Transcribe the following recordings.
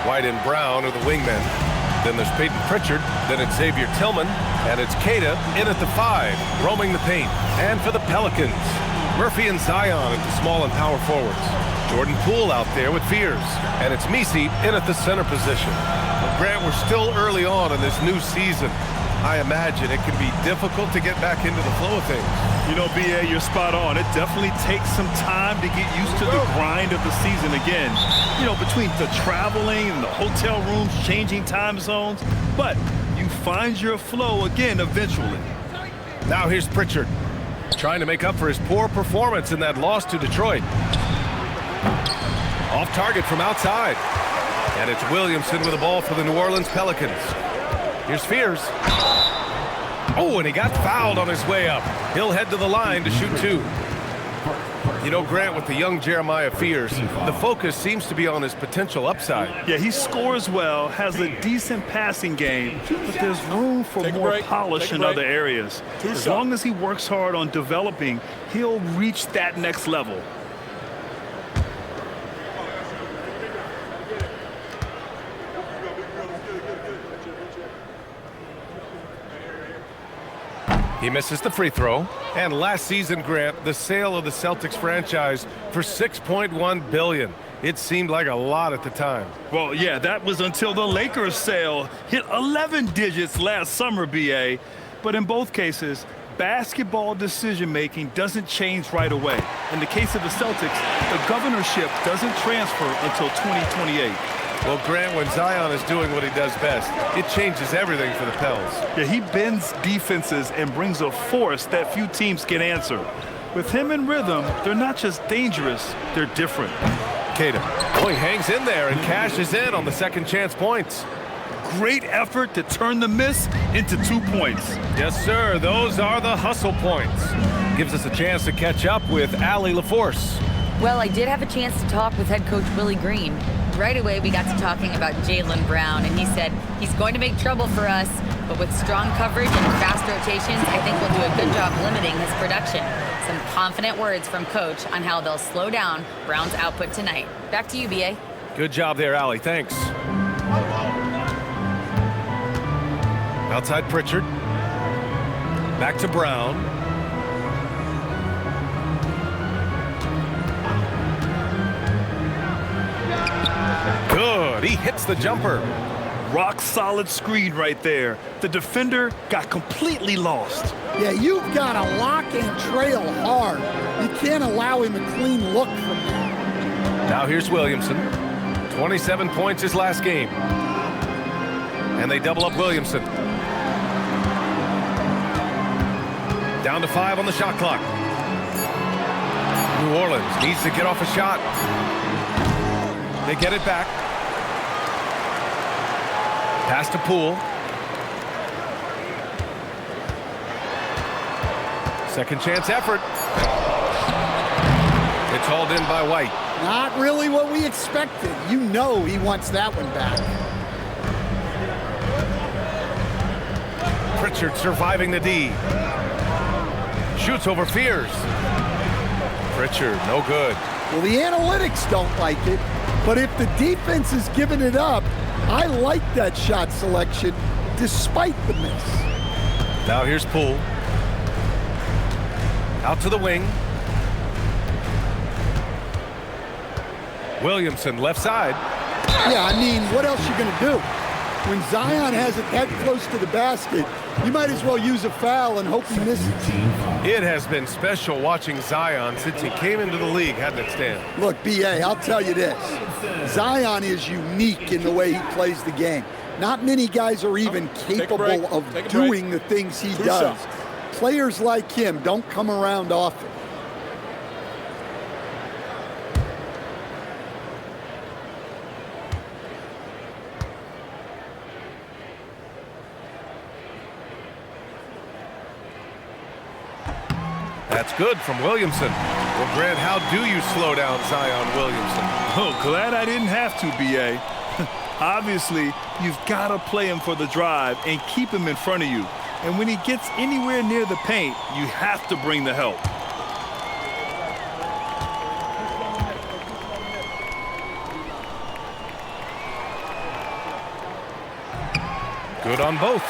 White and Brown are the wingmen. Then there's Peyton Pritchard. Then it's Xavier Tillman. And it's Queta in at the 5, roaming the paint. And for the Pelicans, Murphy and Zion at the small and power forwards. Jordan Poole out there with Fears. And it's Misi in at the center position. Well, Grant, we're still early on in this new season. I imagine it can be difficult to get back into the flow of things. You know, B.A., you're spot on. It definitely takes some time to get used to the grind of the season again. You know, between the traveling and the hotel rooms, changing time zones. But you find your flow again eventually. Now here's Pritchard, trying to make up for his poor performance in that loss to Detroit. Off target from outside. And it's Williamson with the ball for the New Orleans Pelicans. Here's Fears. Oh, and he got fouled on his way up. He'll head to the line to shoot 2. You know, Grant, with the young Jeremiah Fears, the focus seems to be on his potential upside. Yeah, he scores well, has a decent passing game, but there's room for more polish in other areas. As long as he works hard on developing, he'll reach that next level. He misses the free throw. And last season, Grant, the sale of the Celtics franchise for $6.1 billion. It seemed like a lot at the time. Well, yeah, that was until the Lakers sale hit 11 digits last summer, B.A. But in both cases, basketball decision-making doesn't change right away. In the case of the Celtics, the governorship doesn't transfer until 2028. Well, Grant, when Zion is doing what he does best, it changes everything for the Pels. Yeah, he bends defenses and brings a force that few teams can answer. With him in rhythm, they're not just dangerous, they're different. Queta, oh, he hangs in there and cashes in on the second chance points. Great effort to turn the miss into 2 points. Yes, sir. Those are the hustle points. Gives us a chance to catch up with Allie LaForce. Well, I did have a chance to talk with head coach Willie Green. Right away, we got to talking about Jaylen Brown, and he said he's going to make trouble for us, but with strong coverage and fast rotations, I think we'll do a good job limiting his production. Some confident words from Coach on how they'll slow down Brown's output tonight. Back to you, B.A. Good job there, Allie. Thanks. Outside Pritchard. Back to Brown. Good. He hits the jumper. Rock solid screen right there. The defender got completely lost. Yeah, you've got to lock and trail hard. You can't allow him a clean look from that. Now here's Williamson. 27 points his last game. And they double up Williamson. Down to 5 on the shot clock. New Orleans needs to get off a shot. They get it back. Pass to Poole. Second chance effort. It's hauled in by White. Not really what we expected. You know he wants that one back. Pritchard surviving the D. Shoots over Fears. Pritchard, no good. Well, the analytics don't like it, but if the defense is giving it up, I like that shot selection despite the miss. Now here's Poole. Out to the wing. Williamson left side. Yeah, I mean, what else you gonna do? When Zion has it that close to the basket, you might as well use a foul and hope he misses. It has been special watching Zion since he came into the league, hasn't it, Stan? Look, B.A., I'll tell you this. Zion is unique in the way he plays the game. Not many guys are even capable of doing the things he does. Players like him don't come around often. That's good from Williamson. Well, Grant, how do you slow down Zion Williamson? Oh, glad I didn't have to, B.A. Obviously, you've got to play him for the drive and keep him in front of you. And when he gets anywhere near the paint, you have to bring the help. Good on both.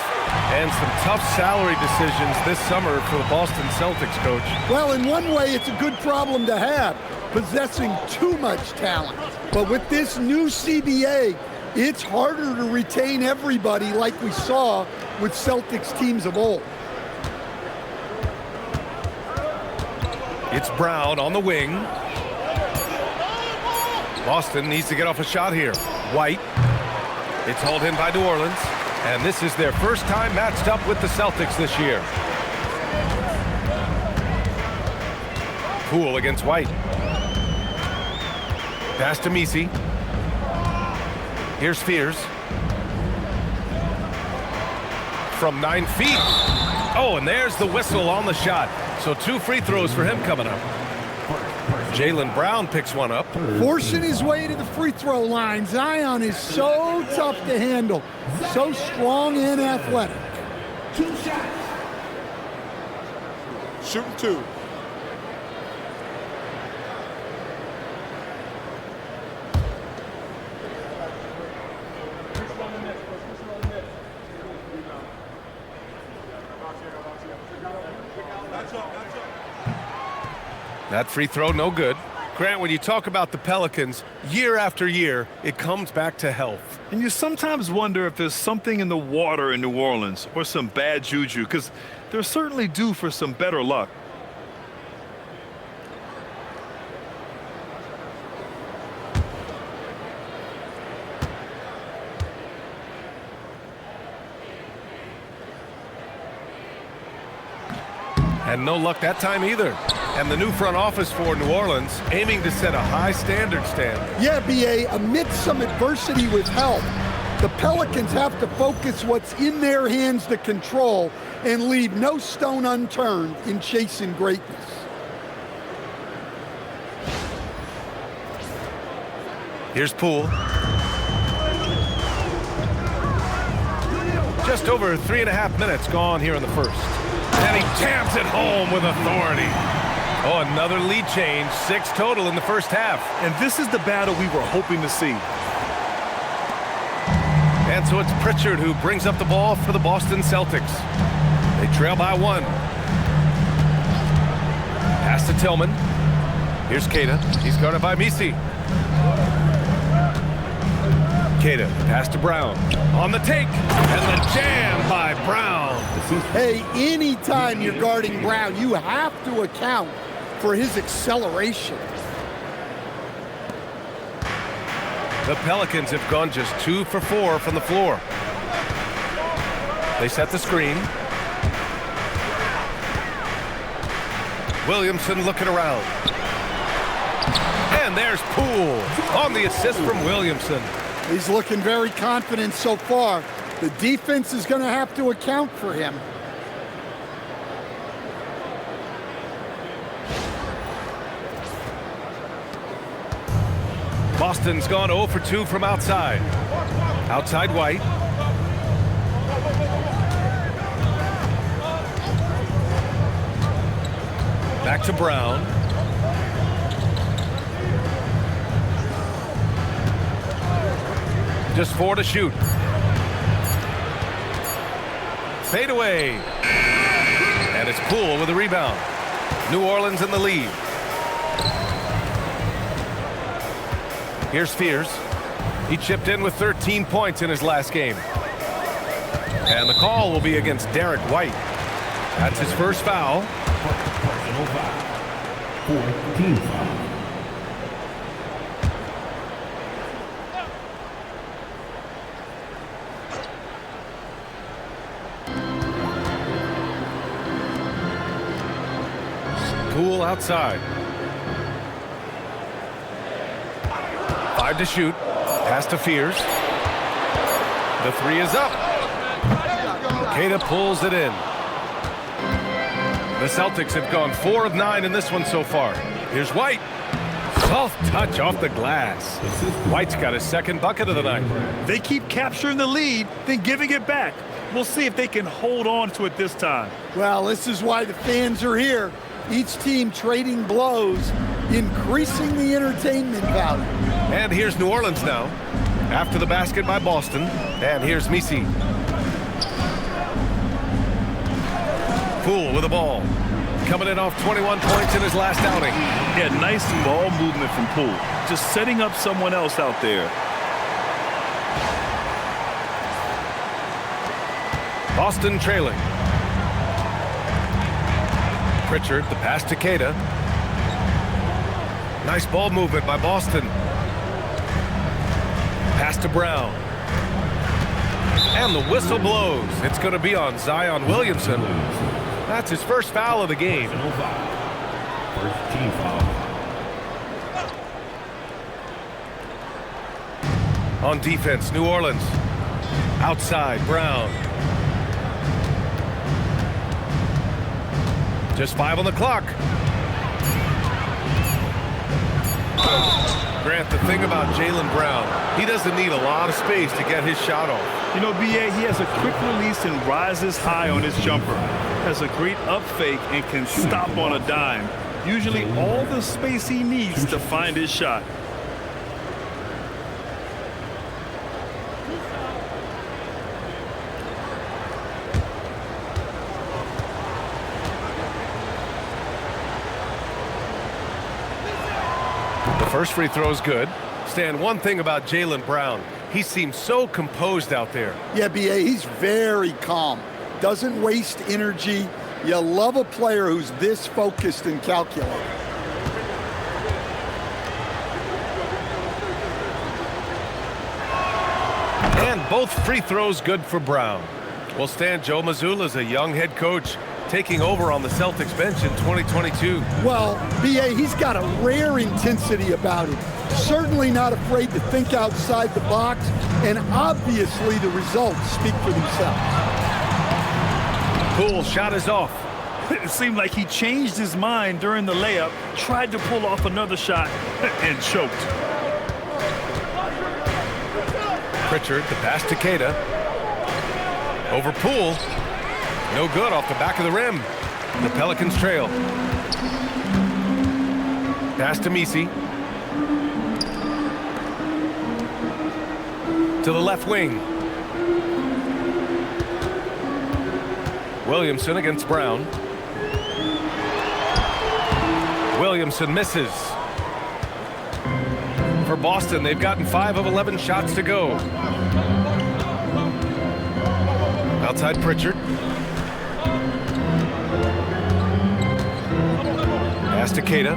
And some tough salary decisions this summer for the Boston Celtics, Coach. Well, in one way, it's a good problem to have, possessing too much talent. But with this new CBA, it's harder to retain everybody like we saw with Celtics teams of old. It's Brown on the wing. Boston needs to get off a shot here. White. It's hauled in by New Orleans. And this is their first time matched up with the Celtics this year. Poole against White. Pass to Misi. Here's Fears. From 9 feet. Oh, and there's the whistle on the shot. So 2 free throws for him coming up. Jaylen Brown picks one up. Forcing his way to the free throw line. Zion is so tough to handle. So strong and athletic. 2 shots. Shooting 2. That free throw, no good. Grant, when you talk about the Pelicans, year after year, it comes back to health. And you sometimes wonder if there's something in the water in New Orleans or some bad juju, because they're certainly due for some better luck. And no luck that time either. And the new front office for New Orleans aiming to set a high standard, Stan. Yeah, B.A., amidst some adversity with help, the Pelicans have to focus what's in their hands to control and leave no stone unturned in chasing greatness. Here's Poole. Just over 3.5 minutes gone here in the first. And he jams it home with authority. Oh, another lead change. 6 total in the first half. And this is the battle we were hoping to see. And so it's Pritchard who brings up the ball for the Boston Celtics. They trail by 1. Pass to Tillman. Here's Keita. He's guarded by Misi. Keita, pass to Brown. On the take. And the jam by Brown. Hey, anytime you're guarding Brown, you have to account for his acceleration. The Pelicans have gone just 2 for 4 from the floor. They set the screen. Williamson looking around. And there's Poole on the assist from Williamson. He's looking very confident so far. The defense is going to have to account for him. Boston's gone 0 for 2 from outside. Outside White. Back to Brown. Just 4 to shoot. Fade away. And it's Poole with a rebound. New Orleans in the lead. Here's Fears. He chipped in with 13 points in his last game. And the call will be against Derrick White. That's his first foul. Personal foul. 14 foul. Poole outside. 5 to shoot. Pass to Fears. The 3 is up. Keita pulls it in. The Celtics have gone 4 of 9 in this one so far. Here's White. Soft touch off the glass. White's got his second bucket of the night. They keep capturing the lead, then giving it back. We'll see if they can hold on to it this time. Well, this is why the fans are here. Each team trading blows, increasing the entertainment value. And here's New Orleans now. After the basket by Boston. And here's Misi. Poole with the ball. Coming in off 21 points in his last outing. Yeah, nice ball movement from Poole. Just setting up someone else out there. Boston trailing. Pritchard, the pass to Queta. Nice ball movement by Boston. Pass to Brown. And the whistle blows. It's going to be on Zion Williamson. That's his first foul of the game. First team foul. On defense, New Orleans. Outside, Brown. Just 5 on the clock. Grant, the thing about Jaylen Brown, he doesn't need a lot of space to get his shot off. You know, BA, he has a quick release and rises high on his jumper. Has a great up fake and can stop on a dime. Usually all the space he needs to find his shot. The first free throw is good. Stan, one thing about Jaylen Brown, he seems so composed out there. Yeah, BA, he's very calm. Doesn't waste energy. You love a player who's this focused and calculated. And both free throws good for Brown. Well, Stan, Joe Mazzulla's a young head coach taking over on the Celtics bench in 2022. Well, BA, he's got a rare intensity about him. Certainly not afraid to think outside the box, and obviously the results speak for themselves. Poole shot is off. It seemed like he changed his mind during the layup, tried to pull off another shot, and choked. Pritchard, the pass to Queta. Over Poole. No good off the back of the rim. The Pelicans trail. Pass to Misi. To the left wing. Williamson against Brown. Williamson misses. For Boston, they've gotten 5 of 11 shots to go. Outside Pritchard. Pass to Queta.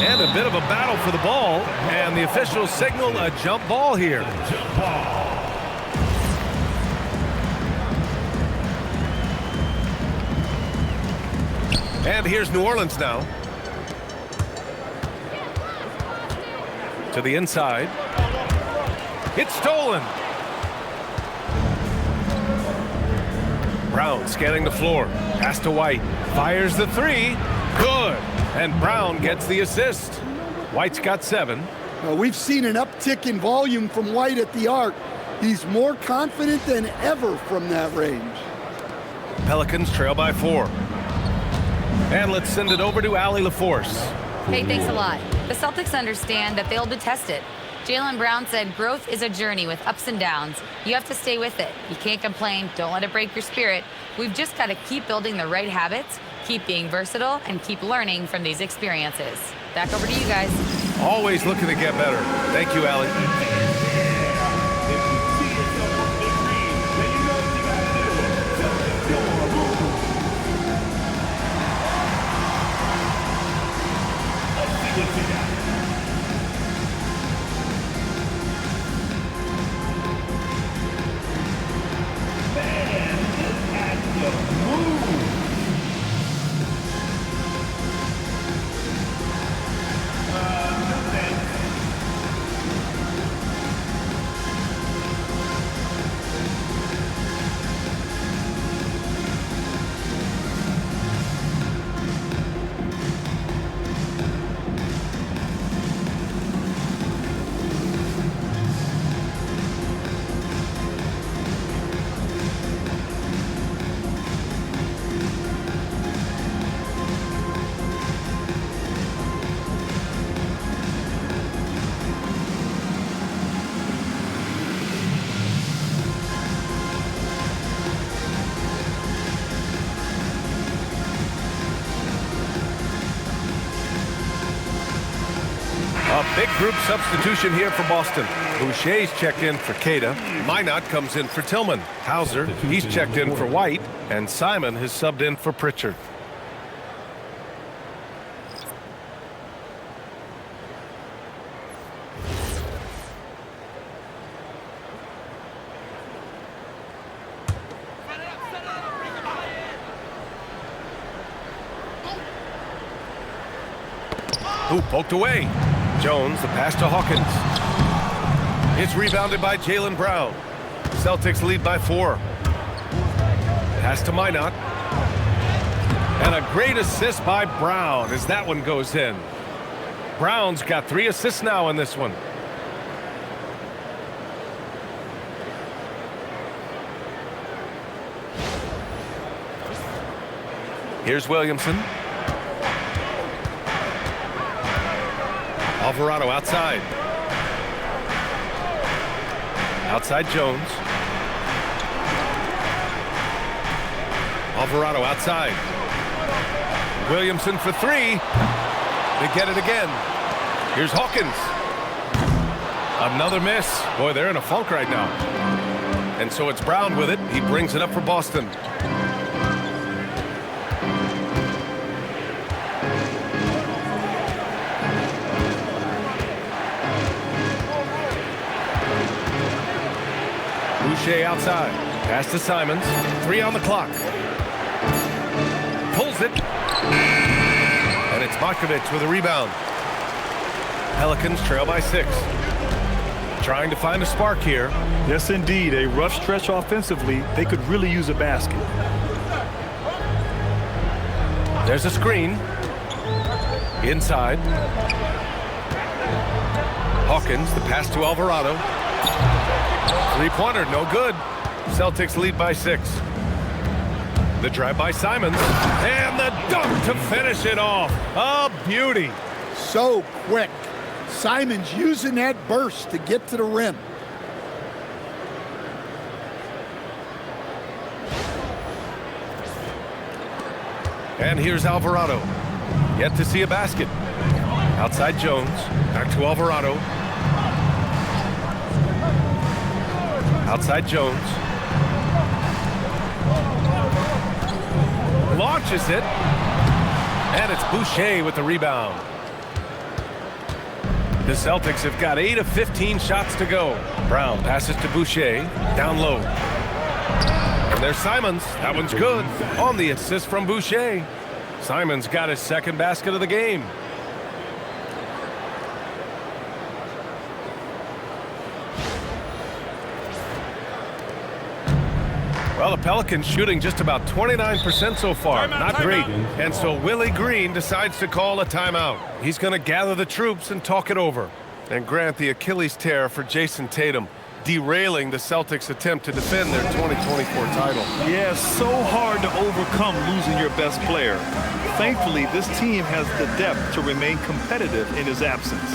And a bit of a battle for the ball, and the officials signal a jump ball here. And here's New Orleans now. To the inside. It's stolen. Brown scanning the floor. Pass to White. Fires the 3. Good. And Brown gets the assist. White's got 7. We've seen an uptick in volume from White at the arc. He's more confident than ever from that range. Pelicans trail by 4. And let's send it over to Allie LaForce. Hey, thanks a lot. The Celtics understand that they'll be tested. Jaylen Brown said growth is a journey with ups and downs. You have to stay with it. You can't complain. Don't let it break your spirit. We've just got to keep building the right habits, keep being versatile, and keep learning from these experiences. Back over to you guys. Always looking to get better. Thank you, Allie. A big group substitution here for Boston. Boucher's checked in for Queta. Minot comes in for Tillman. Hauser, he's checked in for White. And Simon has subbed in for Pritchard. Who poked away? Jones, the pass to Hawkins. It's rebounded by Jaylen Brown. Celtics lead by 4. Pass to Minot. And a great assist by Brown as that one goes in. Brown's got 3 assists now in this one. Here's Williamson. Alvarado outside. Outside Jones. Alvarado outside. Williamson for 3. They get it again. Here's Hawkins. Another miss. Boy, they're in a funk right now. And so it's Brown with it. He brings it up for Boston. Boucher outside. Pass to Simons. 3 on the clock. Pulls it. And it's Markovic with a rebound. Pelicans trail by 6. Trying to find a spark here. Yes, indeed. A rough stretch offensively. They could really use a basket. There's a screen. Inside. Hawkins, the pass to Alvarado. 3-pointer, no good. Celtics lead by 6. The drive by Simons. And the dunk to finish it off. A beauty. So quick. Simons using that burst to get to the rim. And here's Alvarado. Yet to see a basket. Outside Jones. Back to Alvarado. Outside Jones. Launches it. And it's Boucher with the rebound. The Celtics have got 8 of 15 shots to go. Brown passes to Boucher. Down low. And there's Simons. That one's good. On the assist from Boucher. Simons got his second basket of the game. Well, the Pelicans shooting just about 29% so far. Not great. And so Willie Green decides to call a timeout. He's going to gather the troops and talk it over. And grant the Achilles tear for Jayson Tatum, derailing the Celtics' attempt to defend their 2024 title. Yeah, so hard to overcome losing your best player. Thankfully, this team has the depth to remain competitive in his absence.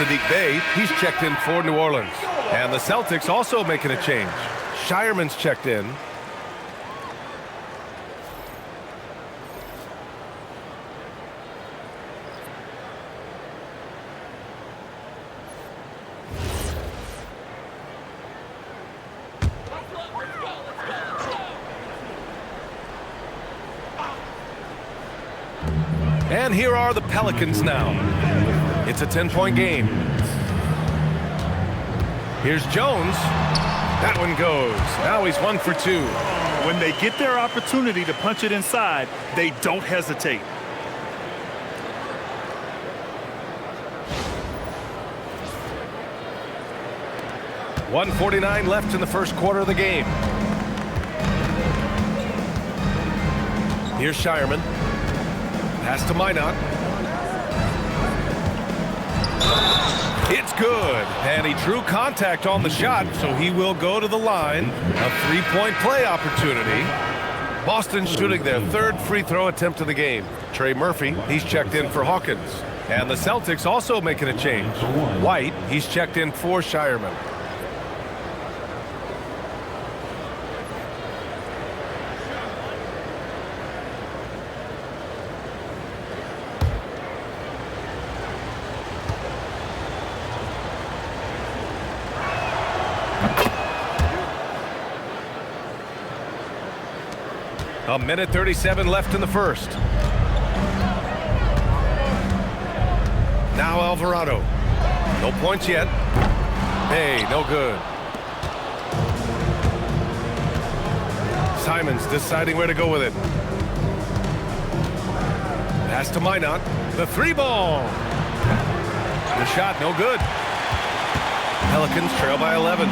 Sadiq Bey, he's checked in for New Orleans. And the Celtics also making a change. Shireman's checked in. And here are the Pelicans now. It's a 10-point game. Here's Jones. That one goes. Now he's 1 for 2. When they get their opportunity to punch it inside, they don't hesitate. .149 left in the first quarter of the game. Here's Shireman. Pass to Minot. It's good. And he drew contact on the shot, so he will go to the line. A three-point play opportunity. Boston shooting their third free throw attempt of the game. Trey Murphy, he's checked in for Hawkins. And the Celtics also making a change. White, he's checked in for Shireman. A minute 37 left in the first. Now Alvarado. No points yet. Hey, no good. Simons deciding where to go with it. Pass to Minot. The three ball. The shot, no good. Pelicans trail by 11.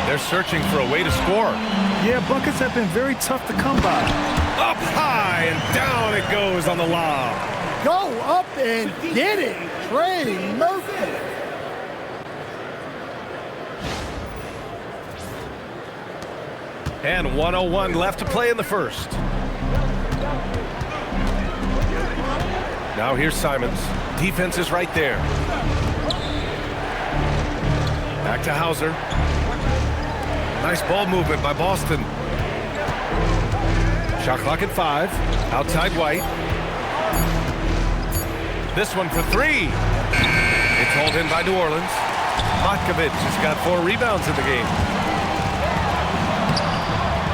They're searching for a way to score. Yeah, buckets have been very tough to come by. Up high and down it goes on the lob. Go up and get it, Trey Murphy. And 1:01 left to play in the first. Now here's Simons. Defense is right there. Back to Hauser. Nice ball movement by Boston. Shot clock at 5. Outside White. This one for 3. It's hauled in by New Orleans. Matkovic has got 4 rebounds in the game.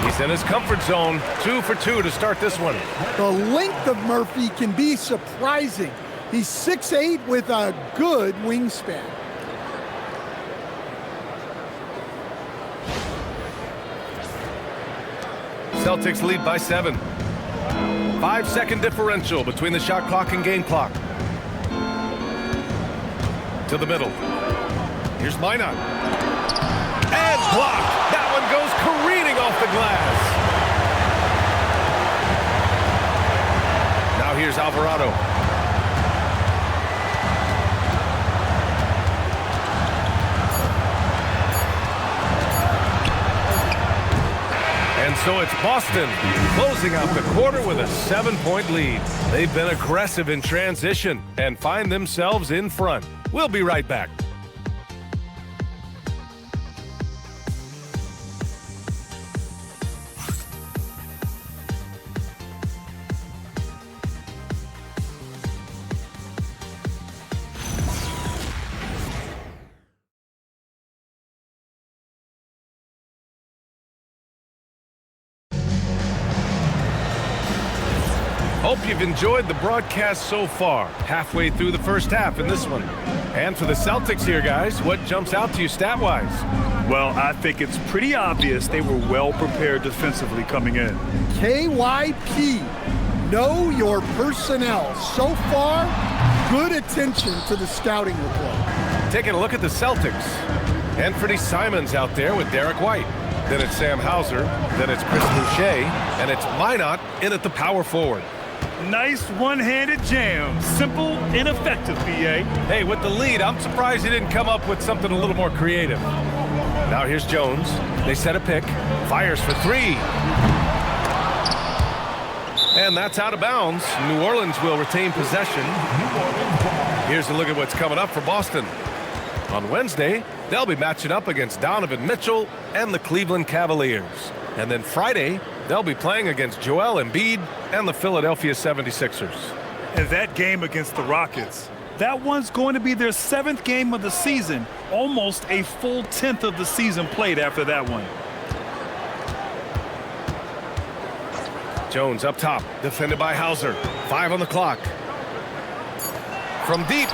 He's in his comfort zone. 2 for 2 to start this one. The length of Murphy can be surprising. He's 6'8" with a good wingspan. Celtics lead by 7. 5-second differential between the shot clock and game clock. To the middle. Here's Minot. And blocked. That one goes careening off the glass. Now here's Alvarado. And so it's Boston closing out the quarter with a 7-point lead. They've been aggressive in transition and find themselves in front. We'll be right back. Hope you've enjoyed the broadcast so far. Halfway through the first half in this one. And for the Celtics here, guys, what jumps out to you stat-wise? Well, I think it's pretty obvious they were well prepared defensively coming in. KYP, know your personnel. So far, good attention to the scouting report. Taking a look at the Celtics. Anthony Simons out there with Derrick White. Then it's Sam Hauser. Then it's Chris Boucher. And it's Minot in at the power forward. Nice one-handed jam. Simple and effective, B.A. Hey, with the lead, I'm surprised he didn't come up with something a little more creative. Now here's Jones. They set a pick. Fires for 3. And that's out of bounds. New Orleans will retain possession. Here's a look at what's coming up for Boston. On Wednesday, they'll be matching up against Donovan Mitchell and the Cleveland Cavaliers. And then Friday, they'll be playing against Joel Embiid and the Philadelphia 76ers. And that game against the Rockets, that one's going to be their 7th game of the season. Almost a full 10th of the season played after that one. Jones up top, defended by Hauser. 5 on the clock. From deep.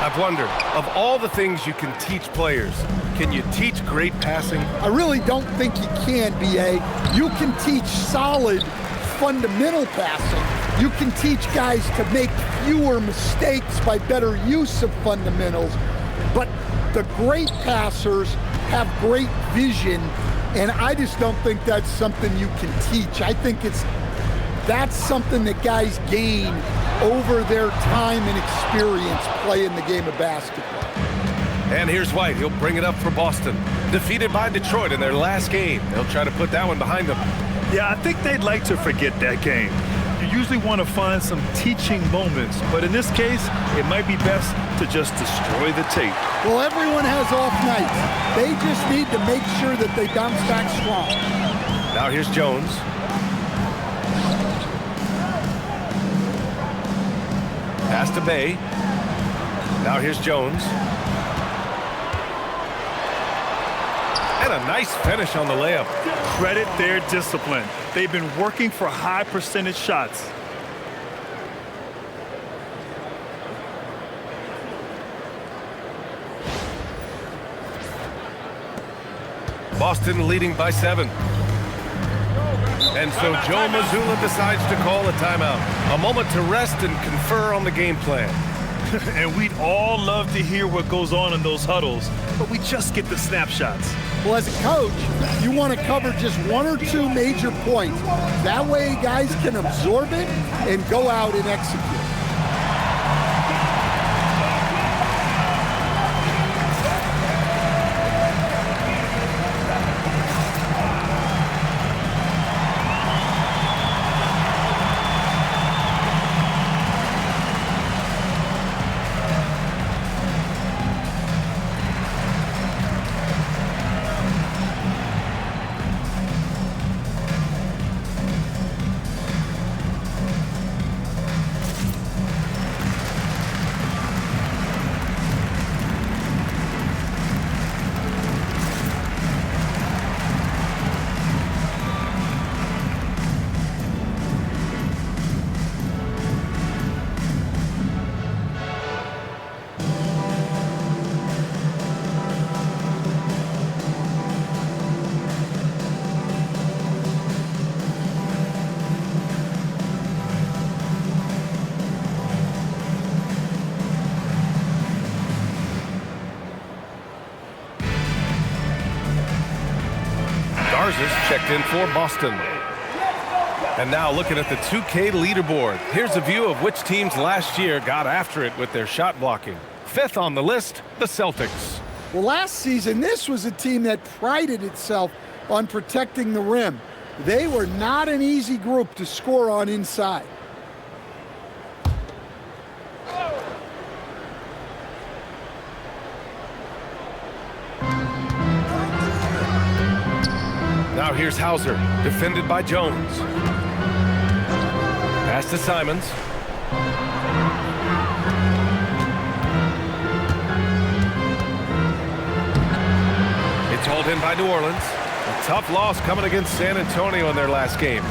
I've wondered, of all the things you can teach players, can you teach great passing? I really don't think you can, B.A. You can teach solid, fundamental passing. You can teach guys to make fewer mistakes by better use of fundamentals. But the great passers have great vision, and I just don't think that's something you can teach. I think that's something that guys gain over their time and experience playing the game of basketball. And here's White. He'll bring it up for Boston. Defeated by Detroit in their last game. They'll try to put that one behind them. Yeah, I think they'd like to forget that game. You usually want to find some teaching moments, but in this case, it might be best to just destroy the tape. Well, everyone has off nights. They just need to make sure that they bounce back strong. Now here's Jones. Pass to Bay. Now here's Jones. And a nice finish on the layup. Credit their discipline. They've been working for high percentage shots. Boston leading by 7. And so Joe Mazzulla decides to call a timeout. A moment to rest and confer on the game plan. And we'd all love to hear what goes on in those huddles, but we just get the snapshots. Well, as a coach, you want to cover just 1 or 2 major points. That way guys can absorb it and go out and execute. Checked in for Boston. And now looking at the 2K leaderboard. Here's a view of which teams last year got after it with their shot blocking. 5th on the list, the Celtics. Well, last season, this was a team that prided itself on protecting the rim. They were not an easy group to score on inside. Now here's Hauser, defended by Jones. Pass to Simons. It's hauled in by New Orleans. A tough loss coming against San Antonio in their last game.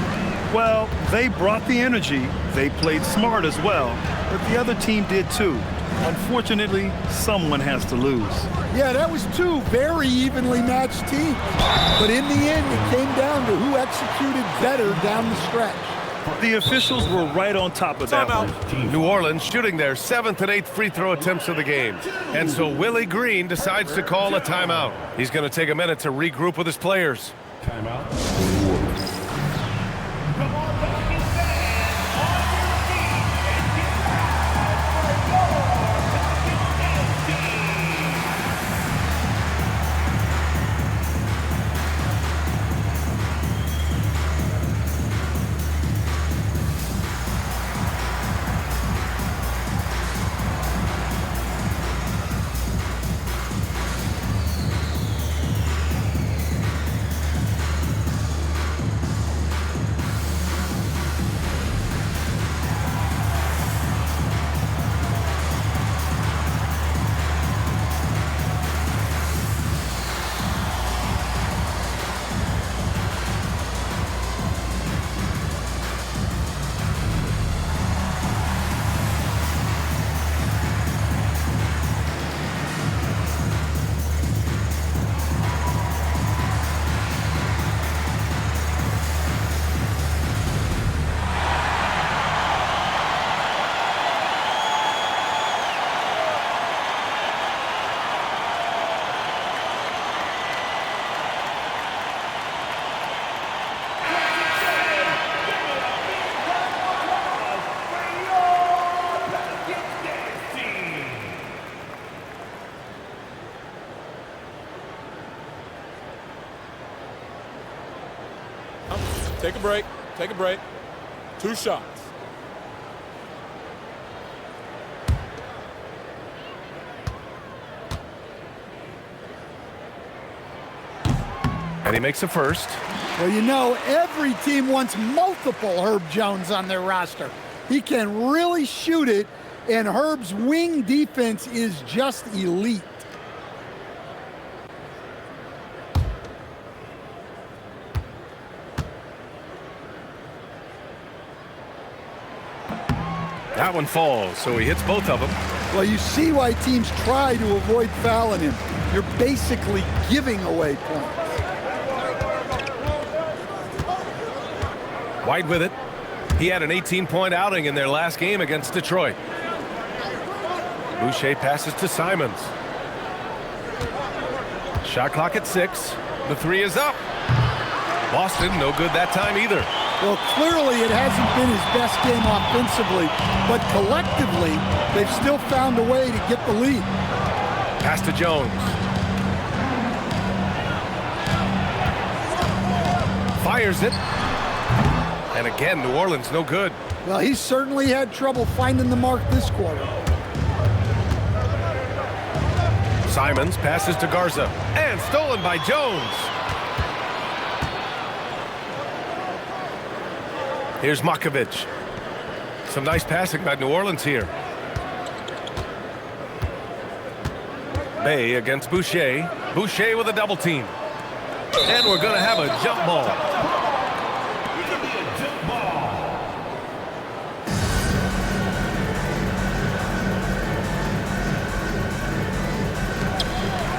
Well, they brought the energy. They played smart as well, but the other team did too. Unfortunately, someone has to lose. Yeah, that was 2 very evenly matched teams. But in the end, it came down to who executed better down the stretch. The officials were right on top of that one. New Orleans shooting their 7th and 8th free throw attempts of the game. And so Willie Green decides to call a timeout. He's going to take a minute to regroup with his players. Timeout. Take a break. Take a break. 2 shots. And he makes the first. Well, you know, every team wants multiple Herb Jones on their roster. He can really shoot it, and Herb's wing defense is just elite. That one falls, so he hits both of them. Well, you see why teams try to avoid fouling him. You're basically giving away points. White with it. He had an 18-point outing in their last game against Detroit. Boucher passes to Simons. Shot clock at 6. The 3 is up. Boston, no good that time either. Well, clearly it hasn't been his best game offensively, but collectively, they've still found a way to get the lead. Pass to Jones. Fires it. And again, New Orleans, no good. Well, he certainly had trouble finding the mark this quarter. Simons passes to Garza. And stolen by Jones. Here's Makovich. Some nice passing by New Orleans here. Bay against Boucher. Boucher with a double team. And we're going to have a jump ball.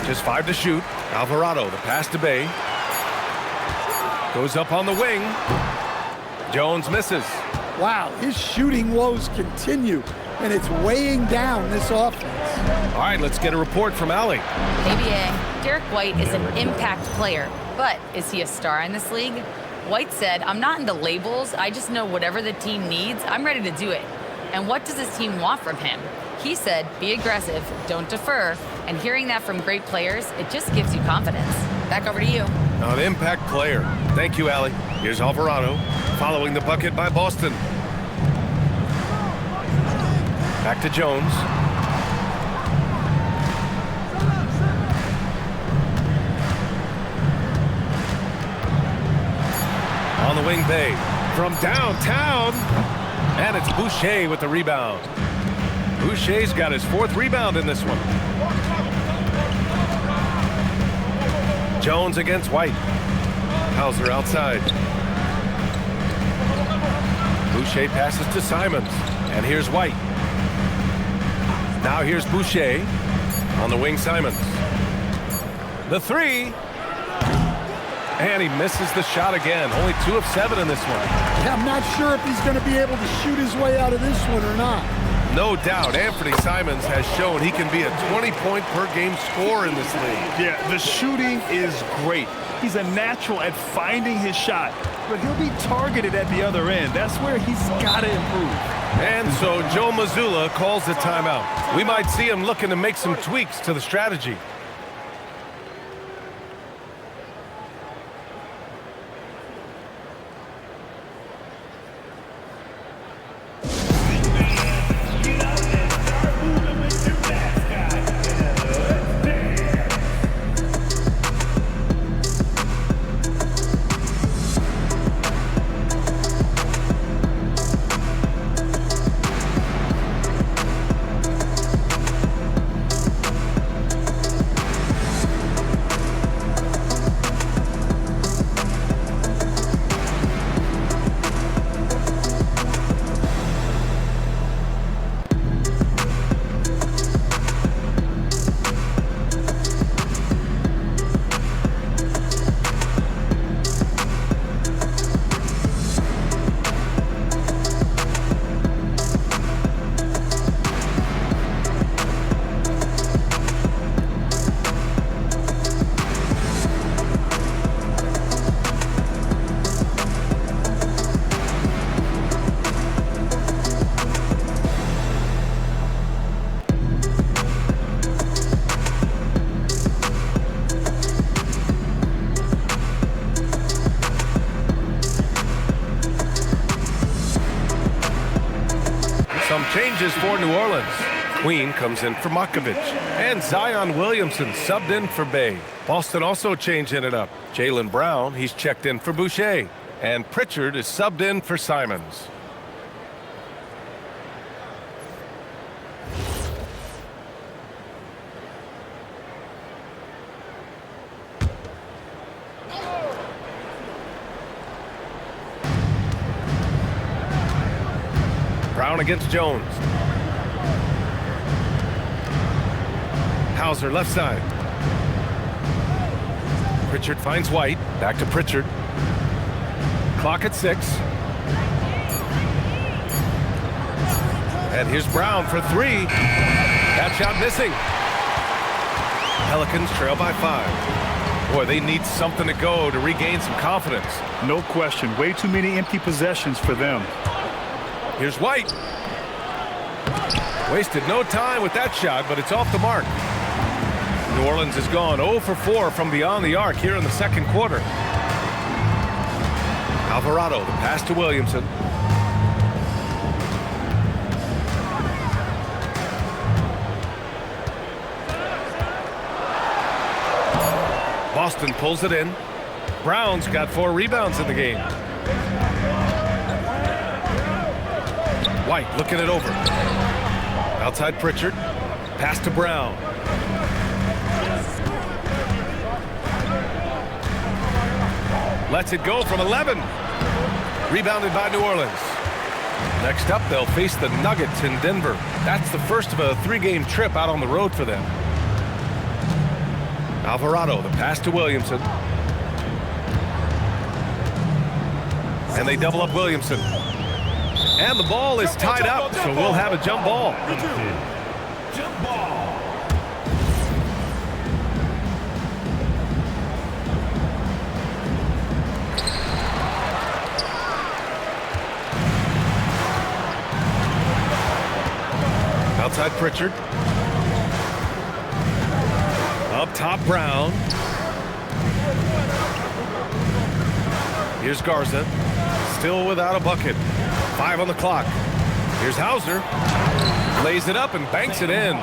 Just 5 to shoot. Alvarado, the pass to Bay. Goes up on the wing. Jones misses. Wow, his shooting woes continue, and it's weighing down this offense. All right, let's get a report from Allie. ABA, Derrick White is an impact player, but is he a star in this league? White said, "I'm not into labels. I just know whatever the team needs, I'm ready to do it. And what does his team want from him?" He said, "Be aggressive, don't defer." And hearing that from great players, it just gives you confidence. Back over to you. An impact player. Thank you, Allie. Here's Alvarado, following the bucket by Boston. Back to Jones. On the wing, Bay. From downtown. And it's Boucher with the rebound. Boucher's got his 4th rebound in this one. Jones against White. Hauser outside. Boucher passes to Simons. And here's White. Now here's Boucher. On the wing, Simons. The 3. And he misses the shot again. Only 2 of 7 in this one. Yeah, I'm not sure if he's going to be able to shoot his way out of this one or not. No doubt, Anthony Simons has shown he can be a 20-point-per-game scorer in this league. Yeah, the shooting is great. He's a natural at finding his shot, but he'll be targeted at the other end. That's where he's got to improve. And so Joe Mazzulla calls the timeout. We might see him looking to make some tweaks to the strategy. Changes for New Orleans. Queen comes in for Makovich. And Zion Williamson subbed in for Bay. Boston also changing it up. Jaylen Brown, he's checked in for Boucher. And Pritchard is subbed in for Simons. Brown against Jones. Hauser left side. Pritchard finds White. Back to Pritchard. Clock at 6. And here's Brown for 3. That shot missing. Pelicans trail by 5. Boy, they need something to go to regain some confidence. No question. Way too many empty possessions for them. Here's White. Wasted no time with that shot, but it's off the mark. New Orleans has gone 0 for 4 from beyond the arc here in the second quarter. Alvarado, the pass to Williamson. Boston pulls it in. Brown's got 4 rebounds in the game. White looking it over. Outside Pritchard. Pass to Brown. Lets it go from 11. Rebounded by New Orleans. Next up, they'll face the Nuggets in Denver. That's the first of a 3-game trip out on the road for them. Alvarado, the pass to Williamson. And they double up Williamson. And the ball is tied up, so we'll have a jump ball. Jump ball. Outside Pritchard. Up top Brown. Here's Garza. Still without a bucket. 5 on the clock. Here's Hauser. Lays it up and banks it in.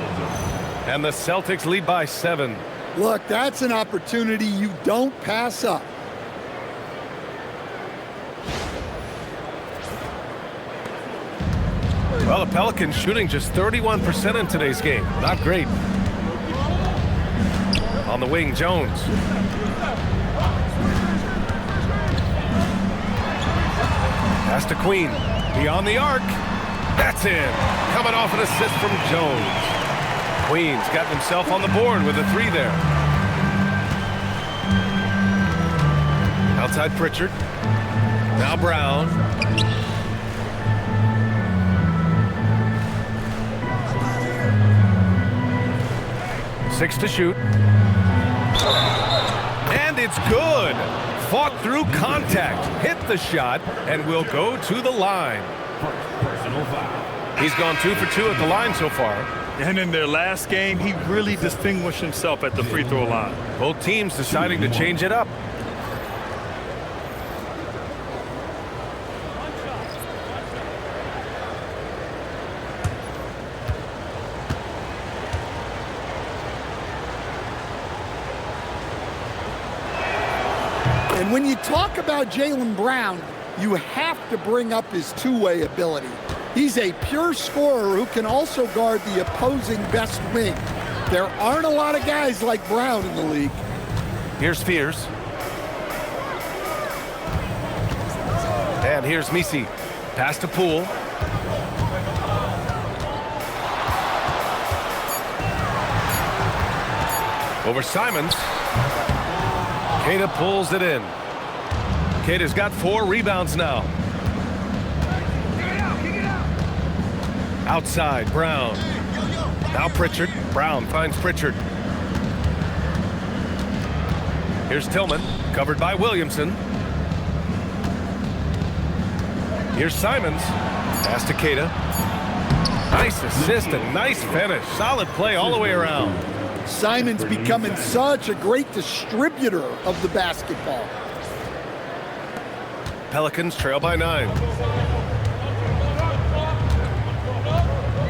And the Celtics lead by 7. Look, that's an opportunity you don't pass up. Well, the Pelicans shooting just 31% in today's game. Not great. On the wing, Jones. Pass to Queen. Beyond the arc. That's in. Coming off an assist from Jones. Queen's got himself on the board with a 3 there. Outside Pritchard. Now Brown. Six to shoot. And it's good. Fought through contact, hit the shot, and will go to the line. Personal foul. He's gone 2 for 2 at the line so far. And in their last game, he really distinguished himself at the free throw line. Both teams deciding to change it up. And when you talk about Jaylen Brown, you have to bring up his two-way ability. He's a pure scorer who can also guard the opposing best wing. There aren't a lot of guys like Brown in the league. Here's Fears. And here's Misi. Pass to Poole. Over Simons. Queta pulls it in. Queta's got 4 rebounds now. Outside, Brown. Now Pritchard. Brown finds Pritchard. Here's Tillman, covered by Williamson. Here's Simons. Pass to Queta. Nice assist and nice finish. Solid play all the way around. Simons becoming such a great distributor of the basketball. Pelicans trail by 9.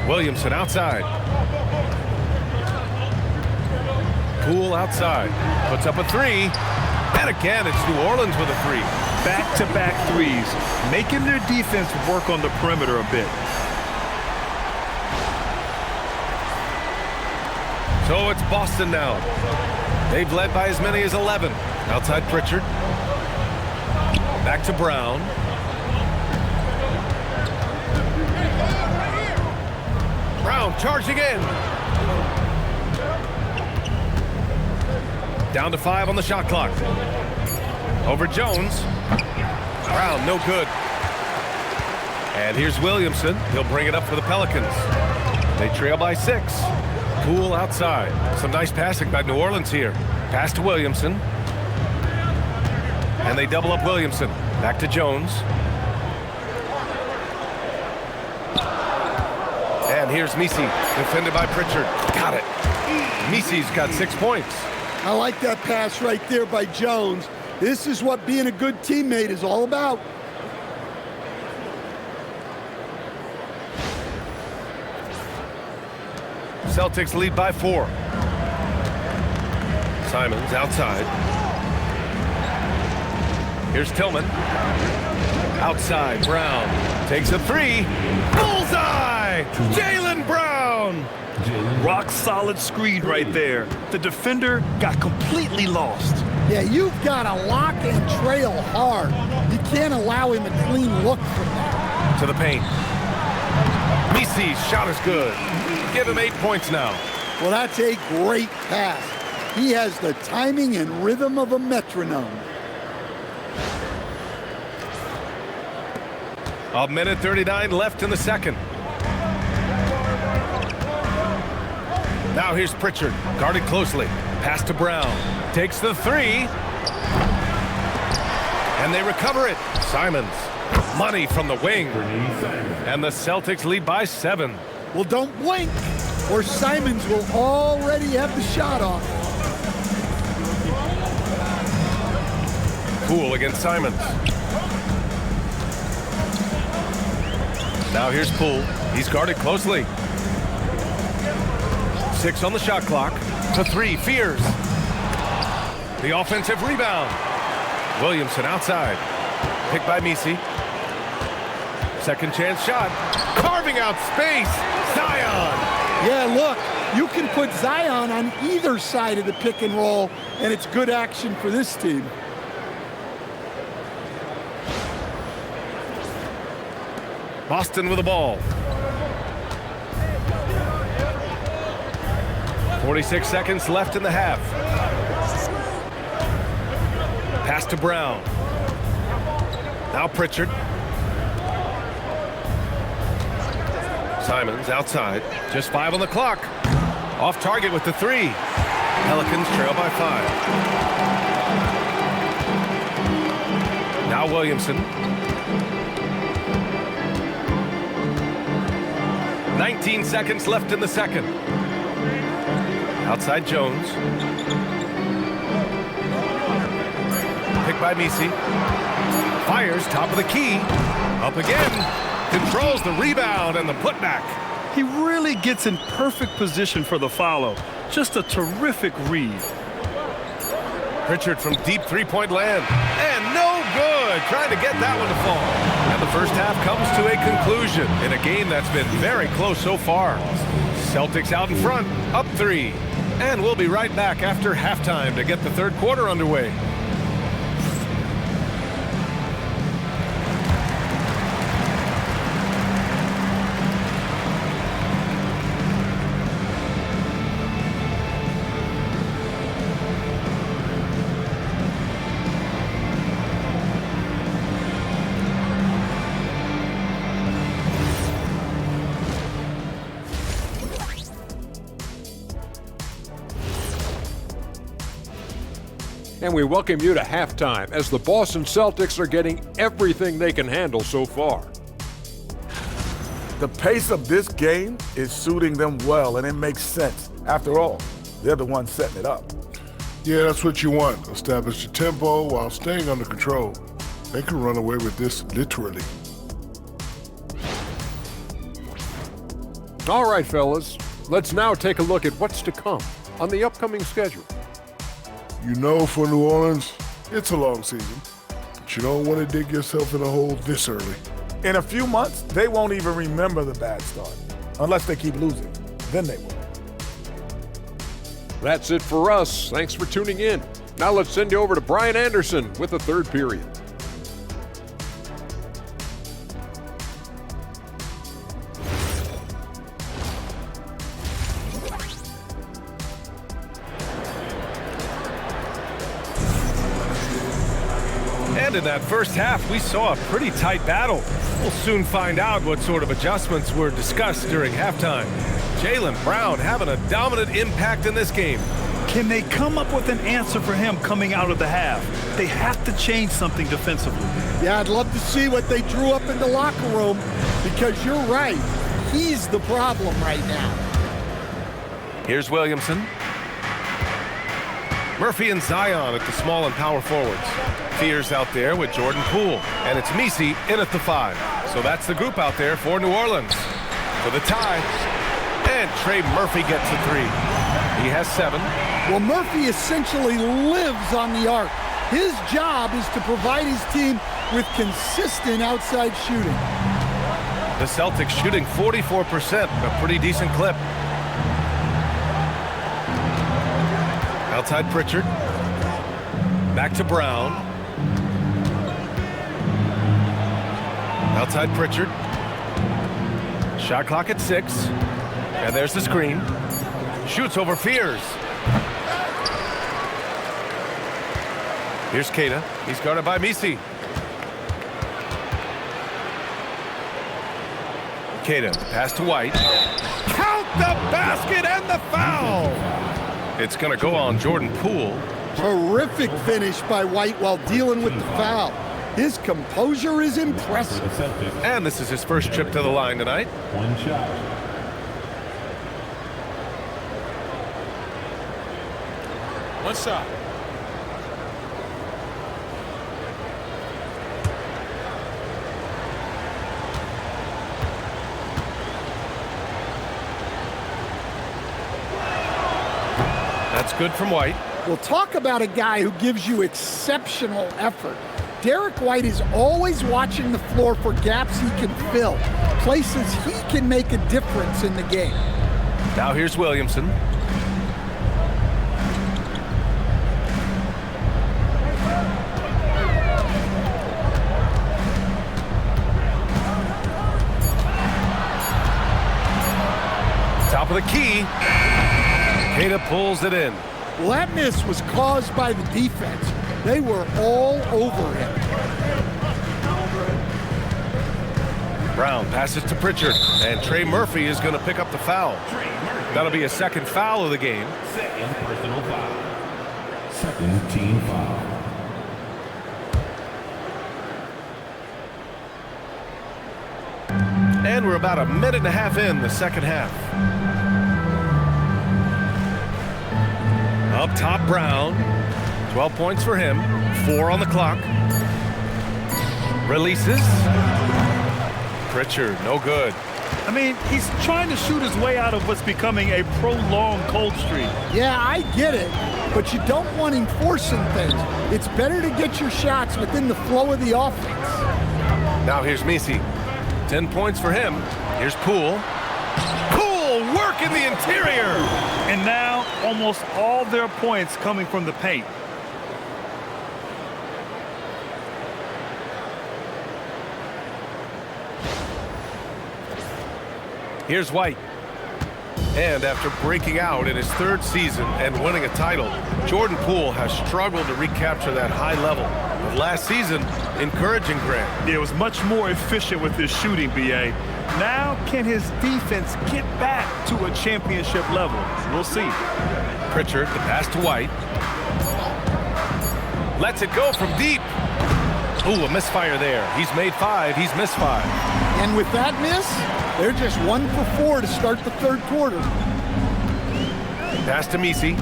Williamson outside. Poole outside. Puts up a three. And again, it's New Orleans with a three. Back-to-back threes, making their defense work on the perimeter a bit. So it's Boston now. They've led by as many as 11. Outside Pritchard. Back to Brown. Brown charging in. Down to 5 on the shot clock. Over Jones. Brown, no good. And here's Williamson. He'll bring it up for the Pelicans. They trail by 6. Poole outside. Some nice passing by New Orleans here. Pass to Williamson. And they double up Williamson. Back to Jones. And here's Misi, defended by Pritchard. Got it. Misi's got 6 points. I like that pass right there by Jones. This is what being a good teammate is all about. Celtics lead by 4. Simons outside. Here's Tillman. Outside, Brown takes a three. Bullseye! Jaylen Brown! Rock solid screen right there. The defender got completely lost. Yeah, you've got to lock and trail hard. You can't allow him a clean look from that. To the paint. Misi's shot is good. Give him 8 points now. Well, that's a great pass. He has the timing and rhythm of a metronome. A minute 39 left in the second. Now here's Pritchard, guarded closely. Pass to Brown. Takes the three. And they recover it. Simons. Money from the wing. And the Celtics lead by 7. Well, don't blink, or Simons will already have the shot off. Poole against Simons. Now here's Poole. He's guarded closely. 6 on the shot clock. To 3, Fears. The offensive rebound. Williamson outside. Picked by Misi. Second chance shot. Carving out space. Zion. Yeah, look, you can put Zion on either side of the pick and roll, and it's good action for this team. Boston with the ball. 46 seconds left in the half. Pass to Brown. Now Pritchard. Simons outside. Just 5 on the clock. Off target with the 3. Pelicans trail by 5. Now Williamson. 19 seconds left in the second. Outside Jones. Picked by Misi. Fires top of the key. Up again. Controls the rebound and the putback. He really gets in perfect position for the follow. Just a terrific read. Pritchard from deep three-point land. And no good. Trying to get that one to fall. And the first half comes to a conclusion in a game that's been very close so far. Celtics out in front, up 3. And we'll be right back after halftime to get the third quarter underway. And we welcome you to halftime as the Boston Celtics are getting everything they can handle so far. The pace of this game is suiting them well, and it makes sense. After all, they're the ones setting it up. Yeah, that's what you want. Establish your tempo while staying under control. They can run away with this literally. All right, fellas, let's now take a look at what's to come on the upcoming schedule. You know, for New Orleans, it's a long season, but you don't want to dig yourself in a hole this early. In a few months, they won't even remember the bad start, unless they keep losing. Then they will. That's it for us. Thanks for tuning in. Now let's send you over to Brian Anderson with the third period. And in that first half, we saw a pretty tight battle. We'll soon find out what sort of adjustments were discussed during halftime. Jaylen Brown having a dominant impact in this game. Can they come up with an answer for him coming out of the half? They have to change something defensively. Yeah, I'd love to see what they drew up in the locker room, because you're right. He's the problem right now. Here's Williamson. Murphy and Zion at the small and power forwards. Fears out there with Jordan Poole. And it's Messi in at the 5. So that's the group out there for New Orleans. For the tie. And Trey Murphy gets a 3. He has 7. Well, Murphy essentially lives on the arc. His job is to provide his team with consistent outside shooting. The Celtics shooting 44%, a pretty decent clip. Outside Pritchard. Back to Brown. Outside Pritchard. Shot clock at 6. And there's the screen. Shoots over Fears. Here's Keita. He's guarded by Messi. Keita, pass to White. Count the basket and the foul! It's going to go on Jordan Poole. Terrific finish by White while dealing with the foul. His composure is impressive. And this is his first trip to the line tonight. One shot. One shot. That's good from White. We'll talk about a guy who gives you exceptional effort. Derrick White is always watching the floor for gaps he can fill, places he can make a difference in the game. Now here's Williamson. Top of the key. Keita pulls it in. Well, that miss was caused by the defense. They were all over him. Brown passes to Pritchard, and Trey Murphy is going to pick up the foul. That'll be a second foul of the game. Second personal foul. Second team foul. And we're about a minute and a half in the second half. Up top, Brown. 12 points for him. 4 on the clock. Releases. Pritchard, no good. I mean, he's trying to shoot his way out of what's becoming a prolonged cold streak. Yeah, I get it, but you don't want him forcing things. It's better to get your shots within the flow of the offense. Now here's Messi. 10 points for him. Here's Poole. Poole work in the interior. And now almost all their points coming from the paint. Here's White. And after breaking out in his 3rd season and winning a title, Jordan Poole has struggled to recapture that high level. But last season, encouraging Grant. He was much more efficient with his shooting, B.A. Now, can his defense get back to a championship level? We'll see. Pritchard, the pass to White. Lets it go from deep. Ooh, a misfire there. He's made 5. He's missed 5. And with that miss, they're just 1 for 4 to start the 3rd quarter. Pass to Messi.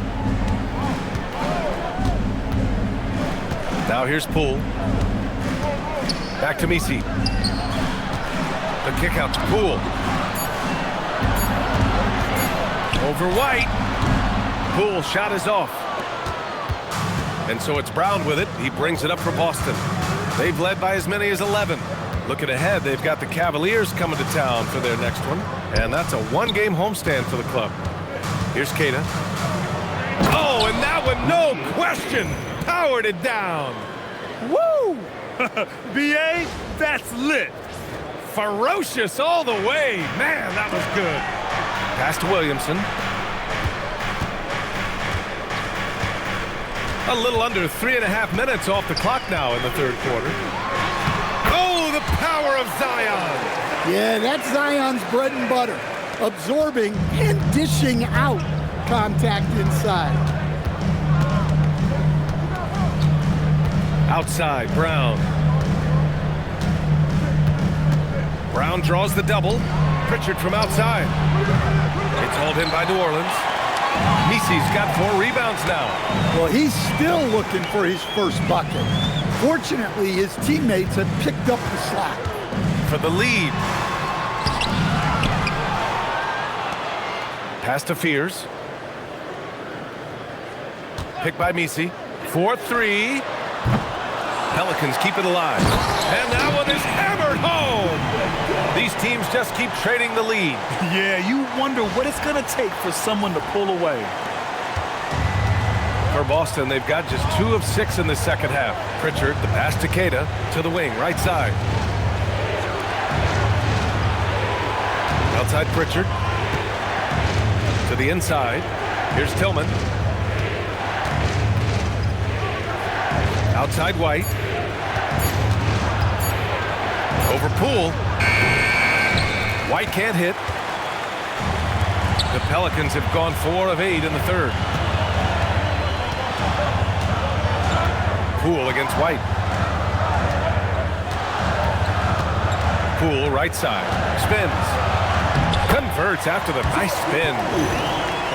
Now here's Poole. Back to Messi. The kick out to Poole. Over White. Poole shot is off. And so it's Brown with it. He brings it up for Boston. They've led by as many as 11. Looking ahead, they've got the Cavaliers coming to town for their next one. And that's a one-game homestand for the club. Here's Keita. Oh, and that one, no question, powered it down. Woo! B.A., that's lit. Ferocious all the way. Man, that was good. Pass to Williamson. A little under 3.5 minutes off the clock now in the third quarter. Oh, the power of Zion. Yeah, that's Zion's bread and butter. Absorbing and dishing out contact inside. Outside, Brown. Brown draws the double. Pritchard from outside. It's hauled in by New Orleans. Misi's got 4 rebounds now. Well, he's still looking for his first bucket. Fortunately, his teammates have picked up the slack. For the lead. Pass to Fears. Picked by Misi. 4-3. Pelicans keep it alive. And that one is hammered home. These teams just keep trading the lead. Yeah, you wonder what it's going to take for someone to pull away. For Boston, they've got just 2 of 6 in the second half. Pritchard, the pass to Keita, to the wing, right side. Outside Pritchard. To the inside. Here's Tillman. Outside White. Over Poole. White can't hit. The Pelicans have gone 4 of 8 in the third. Poole against White. Poole right side. Spins. Converts after the nice spin.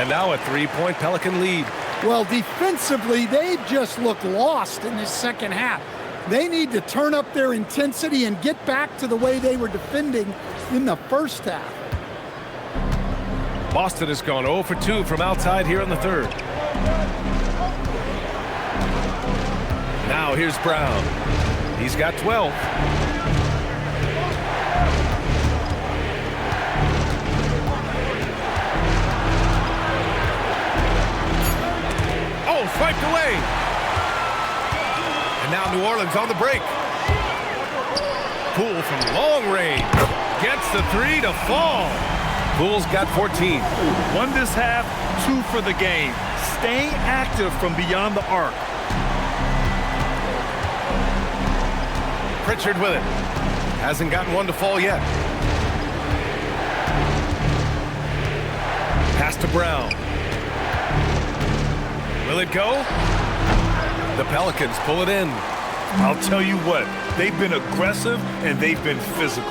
And now a 3-point Pelican lead. Well, defensively, they've just looked lost in this second half. They need to turn up their intensity and get back to the way they were defending in the first half. Boston has gone 0 for 2 from outside here in the third. Now here's Brown. He's got 12. Oh, swiped away. And now New Orleans on the break. Poole from long range. Gets the 3 to fall. Poole's got 14. 1 this half, 2 for the game. Staying active from beyond the arc. Pritchard with it. Hasn't gotten 1 to fall yet. Pass to Brown. Will it go? The Pelicans pull it in. I'll tell you what, they've been aggressive and they've been physical.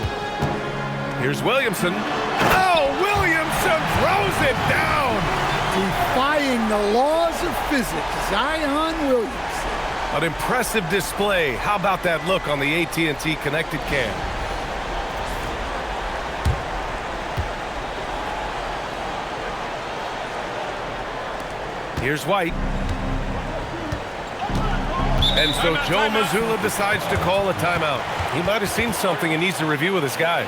Here's Williamson. Oh, Williamson throws it down. Defying the laws of physics, Zion Williamson. An impressive display. How about that look on the AT&T connected cam? Here's White. And so Joe Mazzulla decides to call a timeout. He might have seen something and needs to review with his guys.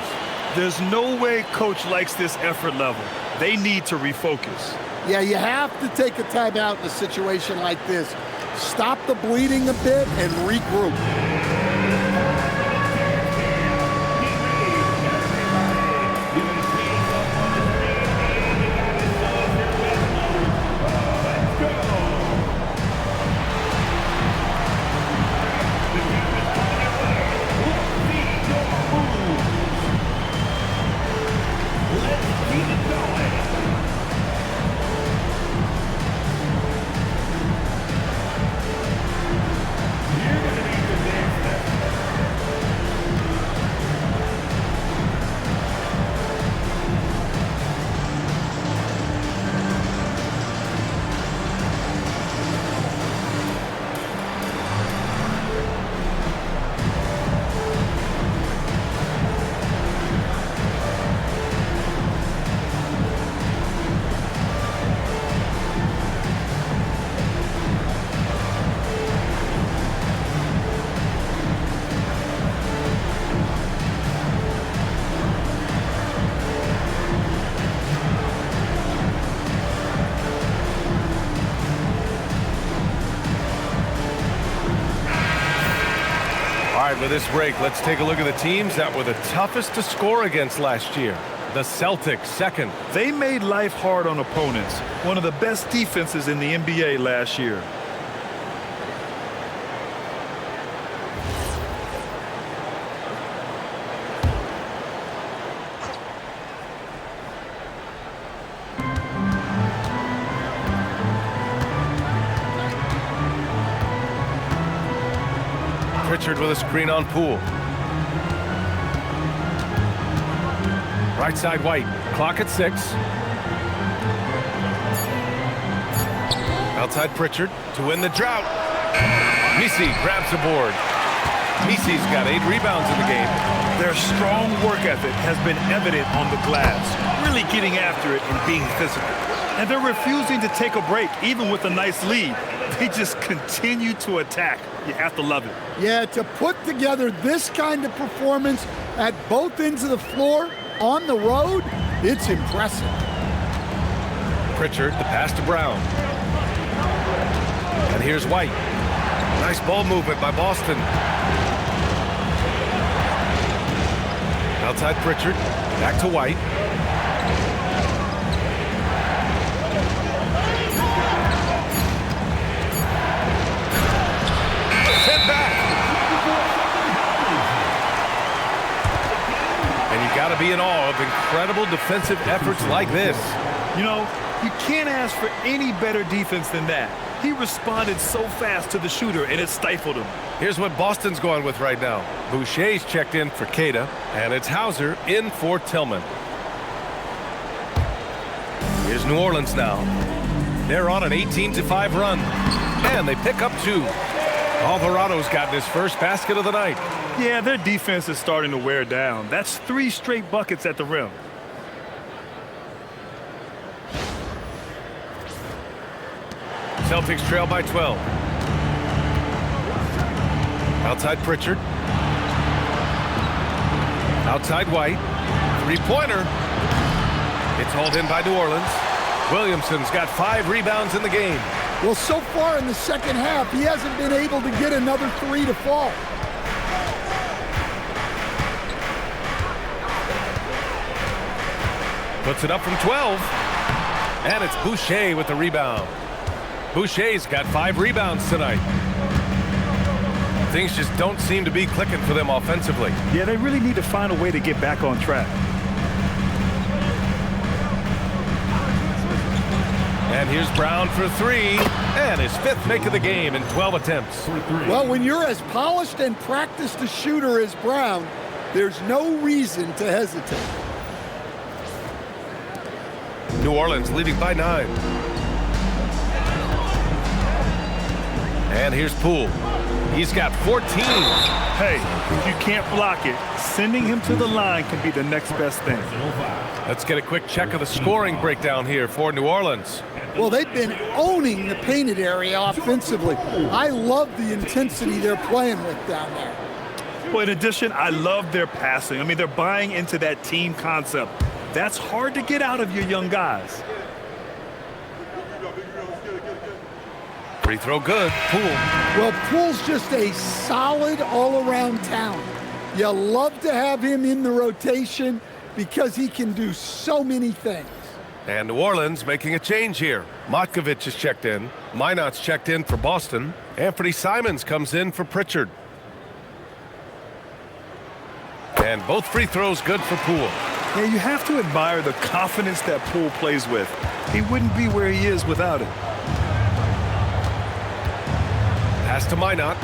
There's no way coach likes this effort level. They need to refocus. Yeah, you have to take a timeout in a situation like this. Stop the bleeding a bit and regroup. with this break, let's take a look at the teams that were the toughest to score against last year. The Celtics second. They made life hard on opponents. One of the best defenses in the NBA last year. Pritchard with a screen on Poole. Right side White. Clock at 6. Outside Pritchard to win the drought. Messi grabs the board. Messi's got 8 rebounds in the game. Their strong work ethic has been evident on the glass, really getting after it and being physical. And they're refusing to take a break, even with a nice lead. They just continue to attack. You have to love it. Yeah, to put together this kind of performance at both ends of the floor on the road, it's impressive. Pritchard, the pass to Brown. And here's White. Nice ball movement by Boston. Outside Pritchard, back to White. Sent back. And you got to be in awe of incredible defensive efforts like this. You know, you can't ask for any better defense than that. He responded so fast to the shooter, and it stifled him. Here's what Boston's going with right now. Boucher's checked in for Queta, and it's Hauser in for Tillman. Here's New Orleans now. They're on an 18-5 run, and they pick up 2. Alvarado's gotten his first basket of the night. Yeah, their defense is starting to wear down. That's 3 straight buckets at the rim. Celtics trail by 12. Outside Pritchard. Outside White. 3-pointer. It's hauled in by New Orleans. Williamson's got 5 rebounds in the game. Well, so far in the second half, he hasn't been able to get another 3 to fall. Puts it up from 12. And it's Boucher with the rebound. Boucher's got 5 rebounds tonight. Things just don't seem to be clicking for them offensively. Yeah, they really need to find a way to get back on track. And here's Brown for 3. And his 5th make of the game in 12 attempts. Well, when you're as polished and practiced a shooter as Brown, there's no reason to hesitate. New Orleans leading by 9. And here's Poole. He's got 14. Hey, if you can't block it, sending him to the line can be the next best thing. Let's get a quick check of the scoring breakdown here for New Orleans. Well, they've been owning the painted area offensively. I love the intensity they're playing with down there. Well, in addition, I love their passing. I mean, they're buying into that team concept. That's hard to get out of your young guys. Free throw good. Poole. Well, Poole's just a solid all-around talent. You love to have him in the rotation because he can do so many things. And New Orleans making a change here. Matkovic is checked in. Minot's checked in for Boston. Anthony Simons comes in for Pritchard. And both free throws good for Poole. Yeah, you have to admire the confidence that Poole plays with. He wouldn't be where he is without it. Pass to Minot.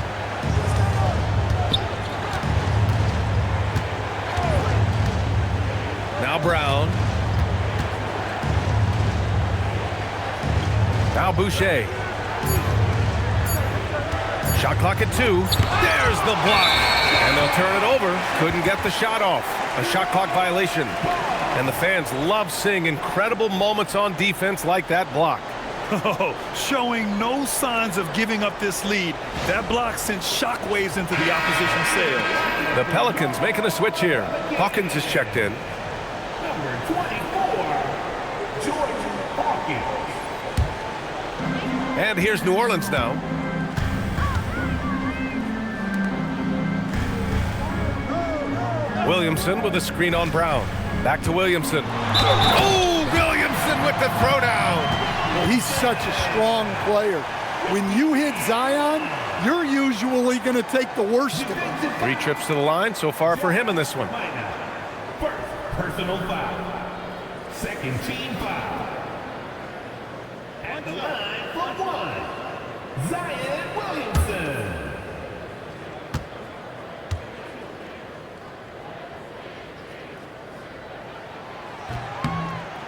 Now Brown. Now Boucher. Shot clock at 2. There's the block. And they'll turn it over. Couldn't get the shot off. A shot clock violation. And the fans love seeing incredible moments on defense like that block. Oh, showing no signs of giving up this lead. That block sent shockwaves into the opposition sail. The Pelicans making a switch here. Hawkins is checked in. Number 24, Jordan Hawkins. And here's New Orleans now. Williamson with a screen on Brown. Back to Williamson. Oh, Williamson with the throwdown. Well, he's such a strong player. When you hit Zion, you're usually going to take the worst of it. 3 trips to the line so far for him in this one. First personal foul. Second team foul. At the line for 1, Zion Williamson.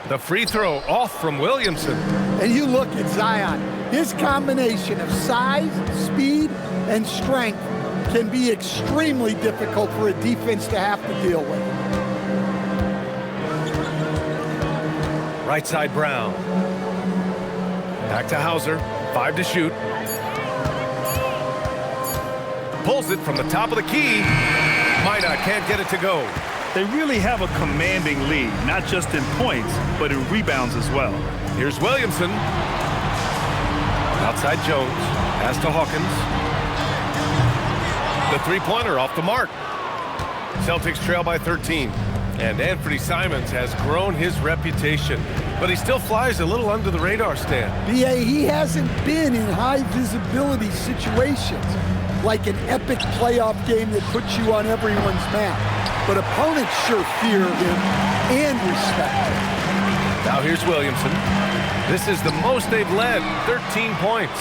The free throw off from Williamson. And you look at Zion, his combination of size, speed, and strength can be extremely difficult for a defense to have to deal with. Right side Brown. Back to Hauser. 5 to shoot. Pulls it from the top of the key. Mina can't get it to go. They really have a commanding lead, not just in points, but in rebounds as well. Here's Williamson. Outside Jones. Pass to Hawkins. The three-pointer off the mark. Celtics trail by 13. And Anthony Simons has grown his reputation, but he still flies a little under the radar, Stan. B.A., he hasn't been in high visibility situations, like an epic playoff game that puts you on everyone's map. But opponents sure fear him and respect him. Now here's Williamson. This is the most they've led, 13 points.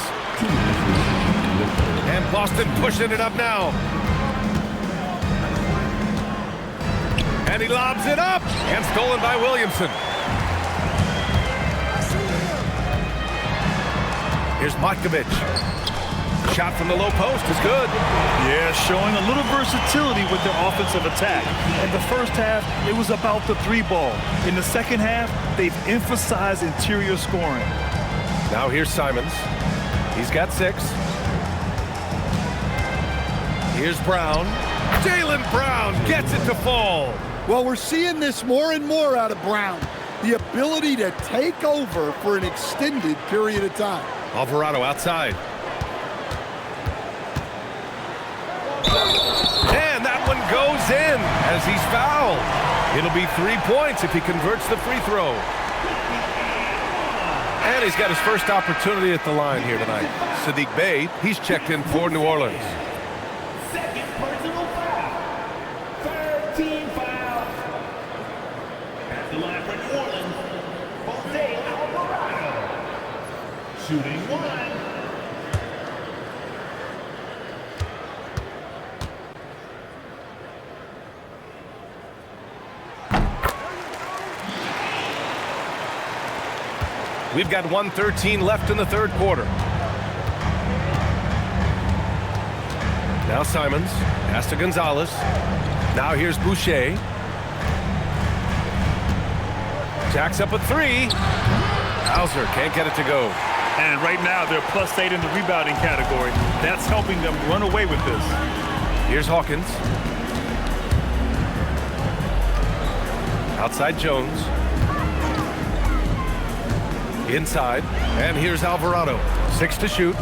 And Boston pushing it up now. And he lobs it up, and stolen by Williamson. Here's Matkovic. Shot from the low post is good. Yeah, showing a little versatility with their offensive attack. In the first half, it was about the 3-ball. In the second half, they've emphasized interior scoring. Now here's Simons. He's got 6. Here's Brown. Jaylen Brown gets it to fall. Well, we're seeing this more and more out of Brown. The ability to take over for an extended period of time. Alvarado outside. And that one goes in as he's fouled. It'll be 3 points if he converts the free throw. And he's got his first opportunity at the line here tonight. Sadiq Bey, he's checked in for New Orleans. Second personal foul. Third team foul. At the line for New Orleans, Jose Alvarado. Shooting 1. We've got 1:13 left in the third quarter. Now Simons. Pass to González. Now here's Boucher. Jacks up a 3. Hauser can't get it to go. And right now, they're +8 in the rebounding category. That's helping them run away with this. Here's Hawkins. Outside Jones. Inside, and here's Alvarado. 6 to shoot.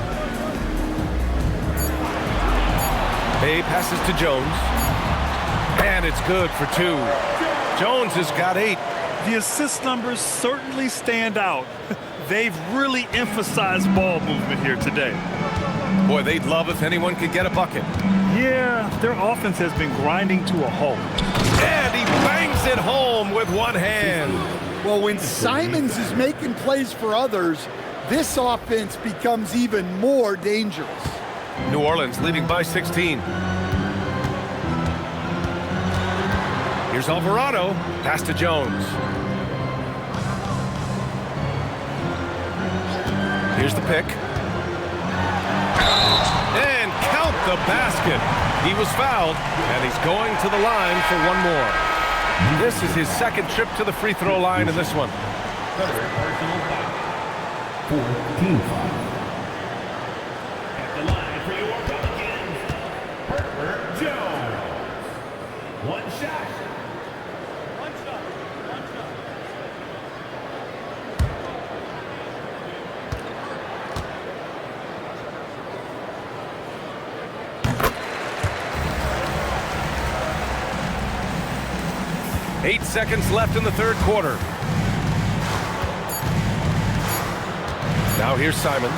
Bay passes to Jones. And it's good for 2. Jones has got 8. The assist numbers certainly stand out. They've really emphasized ball movement here today. Boy, they'd love if anyone could get a bucket. Yeah, their offense has been grinding to a halt. And he bangs it home with one hand. Well, when Simons is making plays for others, this offense becomes even more dangerous. New Orleans leading by 16. Here's Alvarado. Pass to Jones. Here's the pick. And count the basket. He was fouled, and he's going to the line for one more. This is his second trip to the free throw line in this one. Third personal foul. Fourth team foul. At the line for your Pelicans, Jones. One shot. 8 seconds left in the third quarter. Now here's Simons.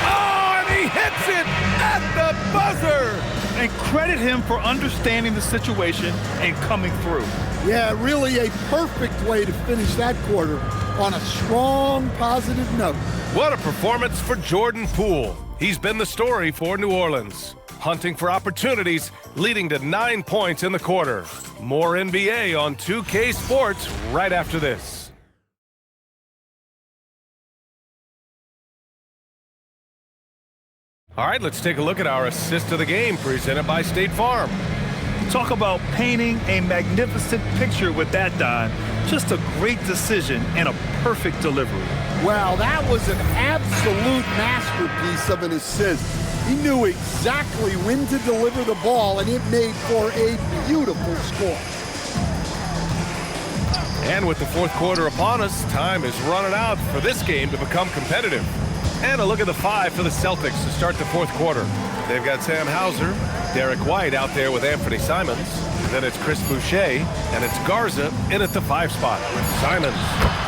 Oh, and he hits it at the buzzer! And credit him for understanding the situation and coming through. Yeah, really a perfect way to finish that quarter on a strong, positive note. What a performance for Jordan Poole. He's been the story for New Orleans, hunting for opportunities, leading to 9 points in the quarter. More NBA on 2K Sports right after this. All right, let's take a look at our assist of the game presented by State Farm. Talk about painting a magnificent picture with that dime. Just a great decision and a perfect delivery. Wow, that was an absolute masterpiece of an assist. He knew exactly when to deliver the ball, and it made for a beautiful score. And with the fourth quarter upon us, time is running out for this game to become competitive. And a look at the 5 for the Celtics to start the fourth quarter. They've got Sam Hauser, Derrick White out there with Anthony Simons. Then it's Chris Boucher, and it's Garza in at the 5 spot. Simons,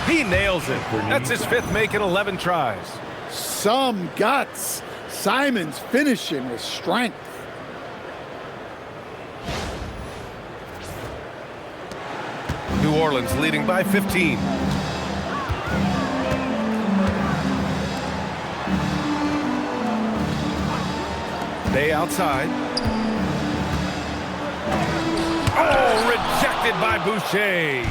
he nails it. That's his 5th make in 11 tries. Some guts. Simons finishing with strength. New Orleans leading by 15. Bay outside. Oh, rejected by Boucher.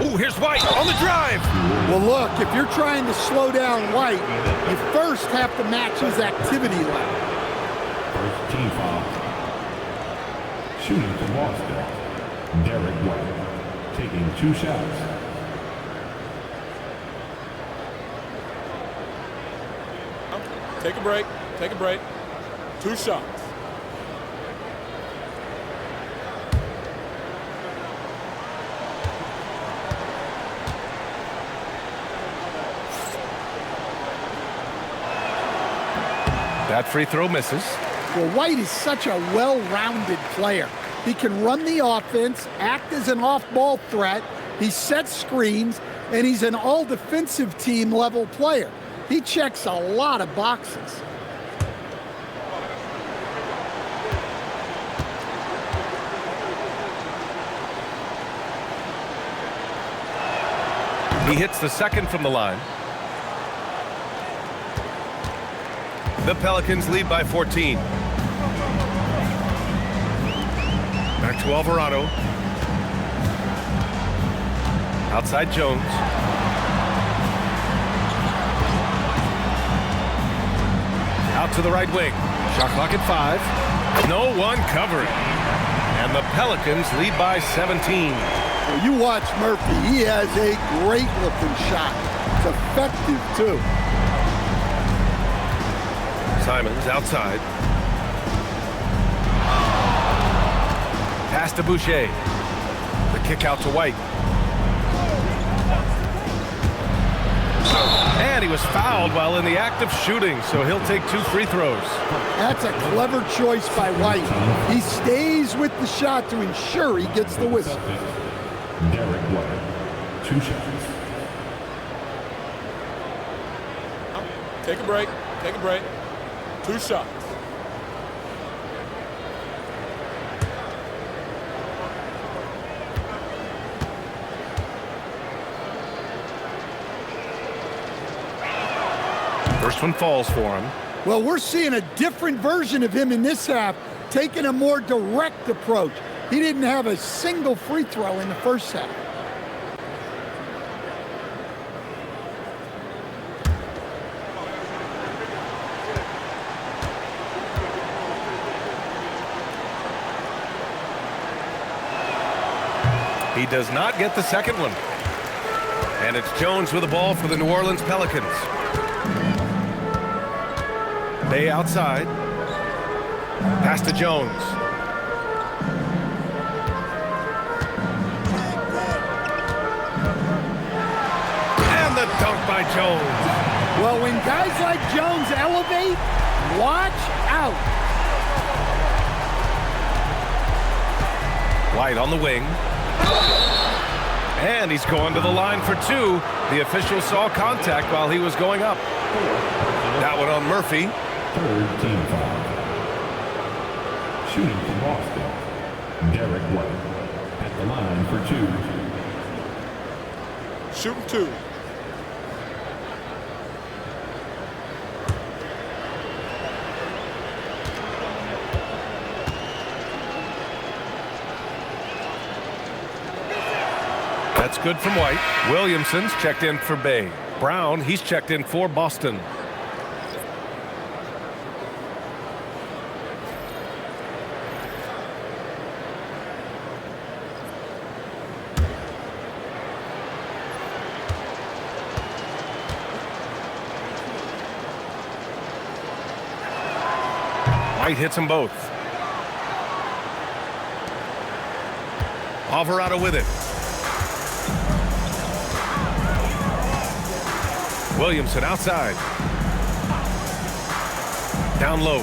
Oh, here's White on the drive. Well, look, if you're trying to slow down White, you first have to match his activity level. First team foul. Shooting for Boston, Derrick White, taking 2 shots. Take a break. Take a break. 2 shots. That free throw misses. Well, White is such a well-rounded player. He can run the offense, act as an off-ball threat, he sets screens, and he's an all-defensive team level player. He checks a lot of boxes. He hits the second from the line. The Pelicans lead by 14. Back to Alvarado. Outside Jones. Out to the right wing. Shot clock at 5. No one covering. And the Pelicans lead by 17. Well, you watch Murphy. He has a great-looking shot. It's effective, too. Simons outside. Pass to Boucher. The kick out to White. And he was fouled while in the act of shooting, so he'll take 2 free throws. That's a clever choice by White. He stays with the shot to ensure he gets the whistle. Derrick White, 2 shots. Take a break. Take a break. 2 shots. First one falls for him. Well, we're seeing a different version of him in this half, taking a more direct approach. He didn't have a single free throw in the first half. He does not get the second one. And it's Jones with the ball for the New Orleans Pelicans. Bay outside. Pass to Jones. And the dunk by Jones. Well, when guys like Jones elevate, watch out. White on the wing. And he's going to the line for two. The official saw contact while he was going up. That one on Murphy. Third team foul. Shooting from Boston, Derrick White at the line for two. Shooting two. That's good from White. Williamson's checked in for Bay. Brown, he's checked in for Boston. White hits them both. Alvarado with it. Williamson outside. Down low.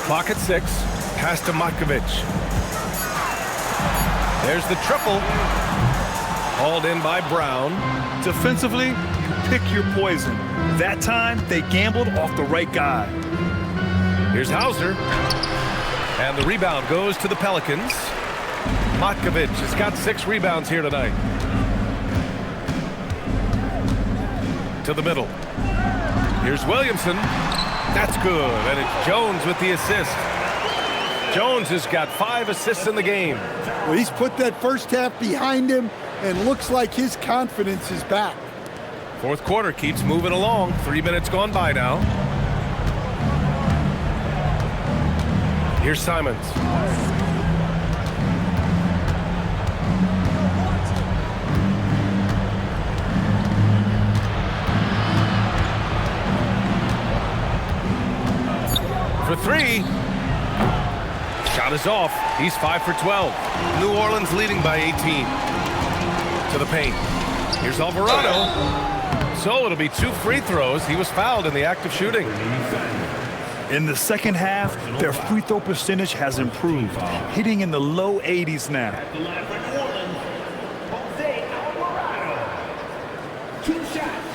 Clock at 6. Pass to Matkovic. There's the triple. Hauled in by Brown. Defensively, pick your poison. That time, they gambled off the right guy. Here's Hauser. And the rebound goes to the Pelicans. Matkovic has got 6 rebounds here tonight. To the middle. Here's Williamson. That's good. And it's Jones with the assist. Jones has got 5 assists in the game. Well, he's put that first half behind him and looks like his confidence is back. Fourth quarter keeps moving along. 3 minutes gone by now. Here's Simons. For 3. Shot is off. He's 5 for 12. New Orleans leading by 18. To the paint. Here's Alvarado. So it'll be 2 free throws. He was fouled in the act of shooting. In the second half, their free throw percentage has improved, hitting in the low 80s now. At the line for New Orleans, Jose Alvarado. 2 shots.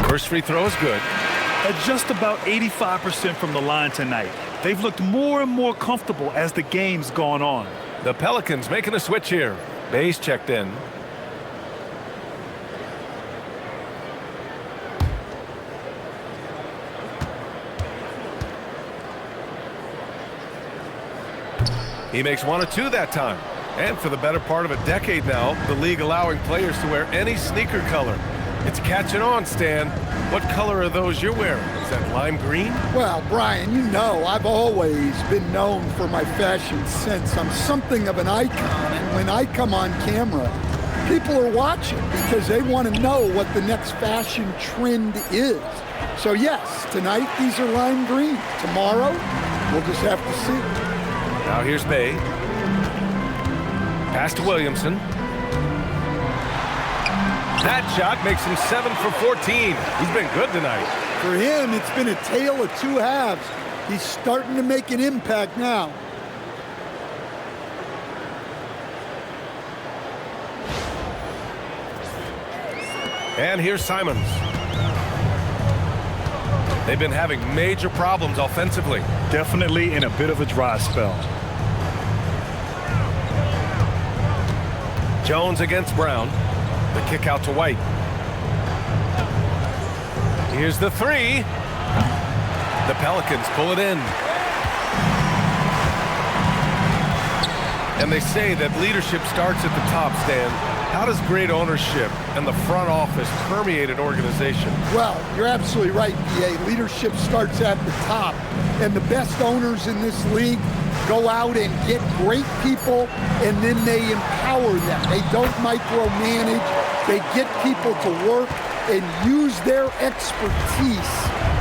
First free throw is good. At just about 85% from the line tonight, they've looked more and more comfortable as the game's gone on. The Pelicans making a switch here. Bay's checked in. He makes 1 of 2 that time. And for the better part of a decade now, the league allowing players to wear any sneaker color. It's catching on, Stan. What color are those you're wearing? Is that lime green? Well, Brian, you know I've always been known for my fashion sense. I'm something of an icon, and when I come on camera, people are watching because they want to know what the next fashion trend is. So yes, tonight these are lime green. Tomorrow, we'll just have to see. Now here's Bay. Pass to Williamson. That shot makes him 7 for 14. He's been good tonight. For him, it's been a tale of 2 halves. He's starting to make an impact now. And here's Simons. They've been having major problems offensively. Definitely in a bit of a dry spell. Jones against Brown. The kick out to White. Here's the 3. The Pelicans pull it in. And they say that leadership starts at the top, Stan. How does great ownership and the front office permeate an organization? Well, you're absolutely right, BA. Leadership starts at the top. And the best owners in this league go out and get great people, and then they empower them. They don't micromanage. They get people to work and use their expertise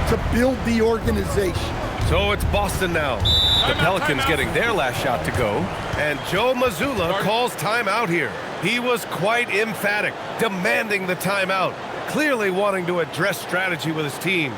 to build the organization. So it's Boston now. The Pelicans getting their last shot to go. And Joe Mazzulla calls timeout here. He was quite emphatic, demanding the timeout, clearly wanting to address strategy with his team.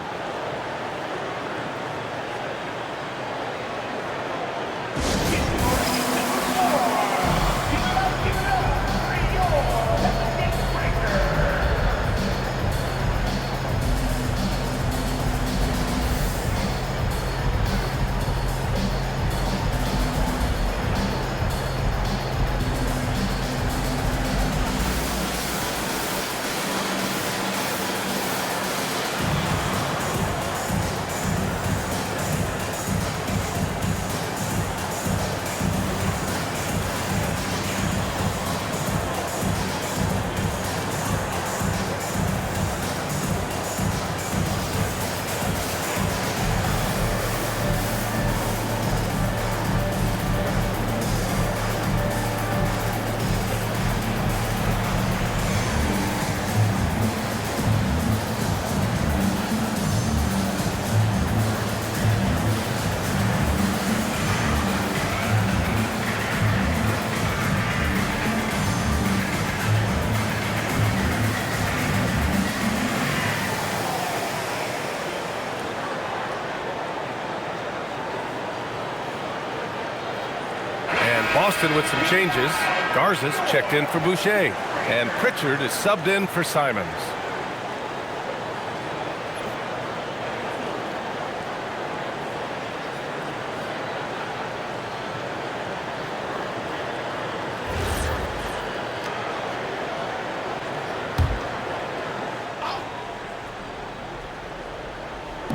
Boston with some changes. Garza's checked in for Boucher. And Pritchard is subbed in for Simons.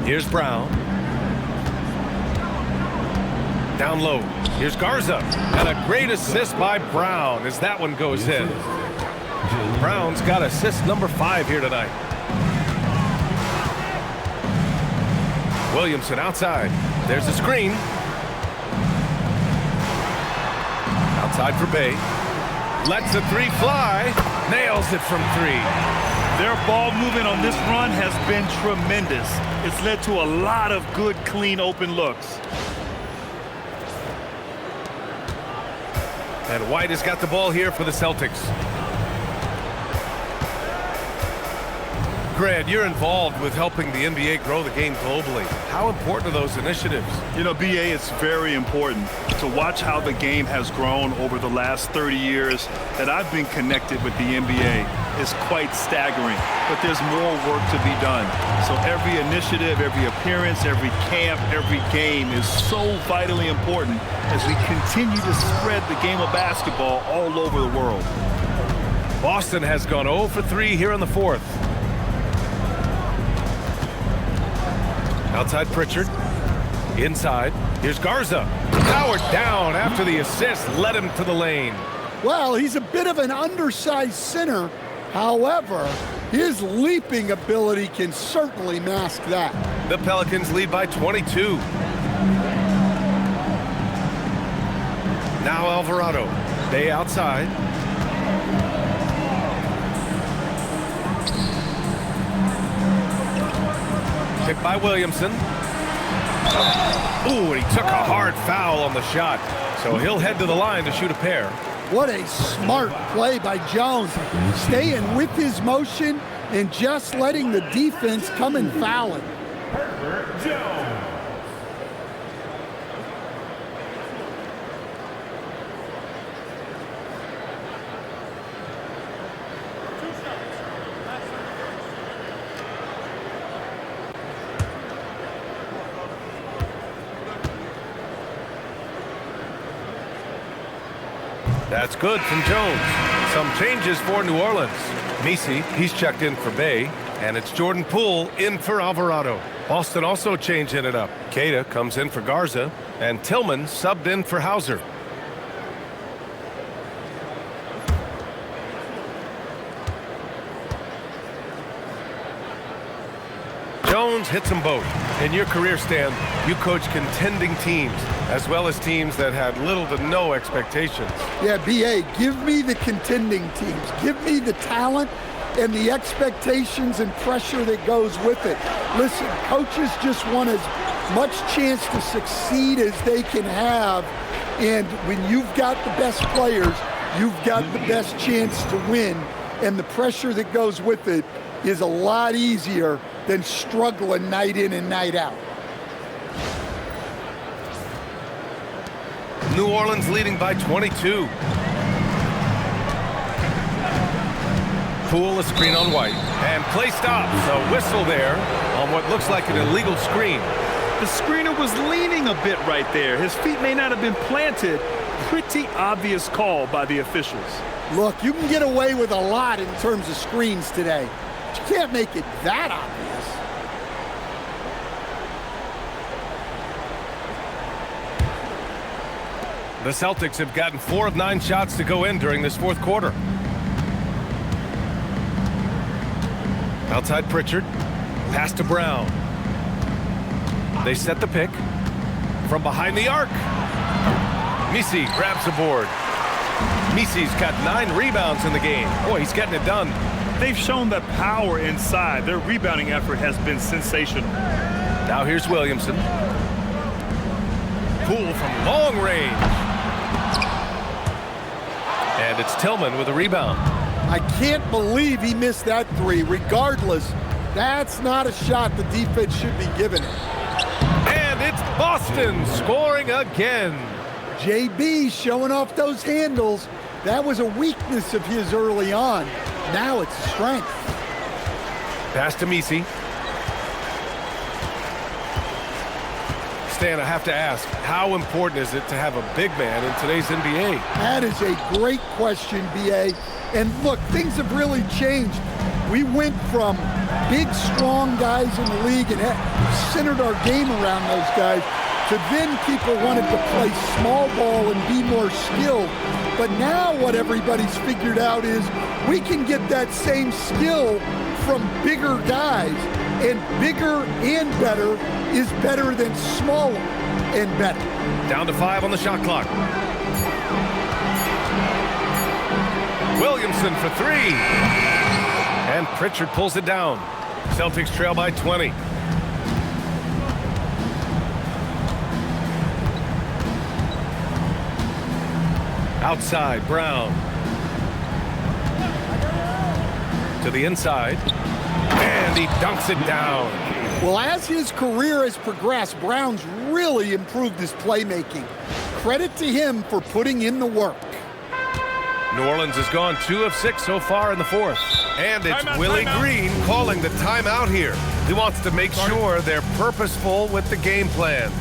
Here's Brown. Down low. Here's Garza. And a great assist by Brown as that one goes in. Brown's got assist number 5 here tonight. Williamson outside. There's a screen. Outside for Bay. Lets the 3 fly. Nails it from 3. Their ball movement on this run has been tremendous. It's led to a lot of good, clean, open looks. And White has got the ball here for the Celtics. Grant, you're involved with helping the NBA grow the game globally. How important are those initiatives? You know, BA, it's very important to watch how the game has grown over the last 30 years that I've been connected with the NBA. It's quite staggering, but there's more work to be done. So every initiative, every appearance, every camp, every game is so vitally important as we continue to spread the game of basketball all over the world. Boston has gone 0 for 3 here in the 4th. Outside Pritchard. Inside. Here's Garza. Powered down after the assist led him to the lane. Well, he's a bit of an undersized center. However, his leaping ability can certainly mask that. The Pelicans lead by 22. Now Alvarado. Bay outside. Picked by Williamson. Ooh, and he took a hard foul on the shot. So he'll head to the line to shoot a pair. What a smart play by Jones. Staying with his motion and just letting the defense come and foul him. That's good from Jones. Some changes for New Orleans. Messi, he's checked in for Bay. And it's Jordan Poole in for Alvarado. Boston also changing it up. Queta comes in for Garza. And Tillman subbed in for Hauser. Jones hits them both. In your career, Stan, you coach contending teams, as well as teams that had little to no expectations. Yeah, BA, give me the contending teams. Give me the talent and the expectations and pressure that goes with it. Listen, coaches just want as much chance to succeed as they can have. And when you've got the best players, you've got the best chance to win. And the pressure that goes with it is a lot easier than struggling night in and night out. New Orleans leading by 22. Poole, a screen on White, and play stops. A whistle there on what looks like an illegal screen. The screener was leaning a bit right there. His feet may not have been planted. Pretty obvious call by the officials. Look, you can get away with a lot in terms of screens today. But you can't make it that obvious. The Celtics have gotten 4 of 9 shots to go in during this fourth quarter. Outside Pritchard, pass to Brown. They set the pick from behind the arc. Misi grabs the board. Misi's got 9 rebounds in the game. Boy, he's getting it done. They've shown that power inside. Their rebounding effort has been sensational. Now here's Williamson. Poole from long range. And it's Tillman with a rebound. I can't believe he missed that 3. Regardless, that's not a shot the defense should be giving it. And it's Boston scoring again. JB showing off those handles. That was a weakness of his early on. Now it's a strength. Pass to Misi. Stan, I have to ask, how important is it to have a big man in today's NBA? That is a great question, B.A. And look, things have really changed. We went from big, strong guys in the league and centered our game around those guys to then people wanted to play small ball and be more skilled. But now what everybody's figured out is we can get that same skill from bigger guys, and bigger and better is better than smaller and better. Down to 5 on the shot clock. Williamson for 3. And Pritchard pulls it down. Celtics trail by 20. Outside, Brown. To the inside. And he dunks it down. Well, as his career has progressed, Brown's really improved his playmaking. Credit to him for putting in the work. New Orleans has gone 2 of 6 so far in the fourth. And it's Willie Green calling the timeout here. He wants to make sure they're purposeful with the game plan.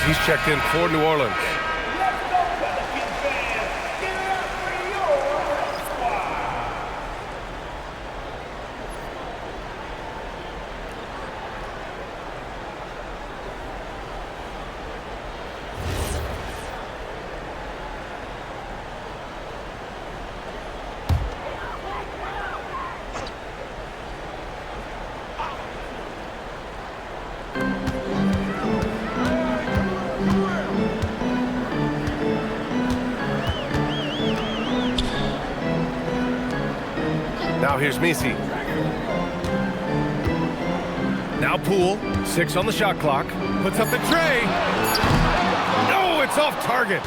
He's checked in for New Orleans. Now here's Misi. Now Poole, 6 on the shot clock. Puts up the tray. No, it's off target.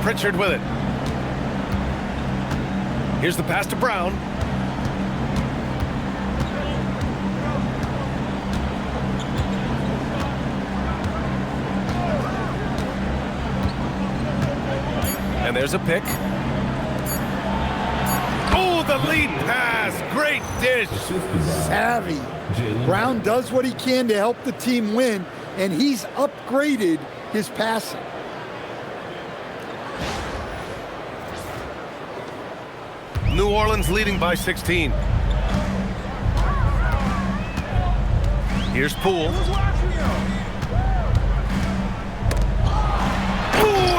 Pritchard with it. Here's the pass to Brown. And there's a pick. Oh, the lead pass. Great dish. Savvy. Brown does what he can to help the team win, and he's upgraded his passing. New Orleans leading by 16. Here's Poole. Ooh,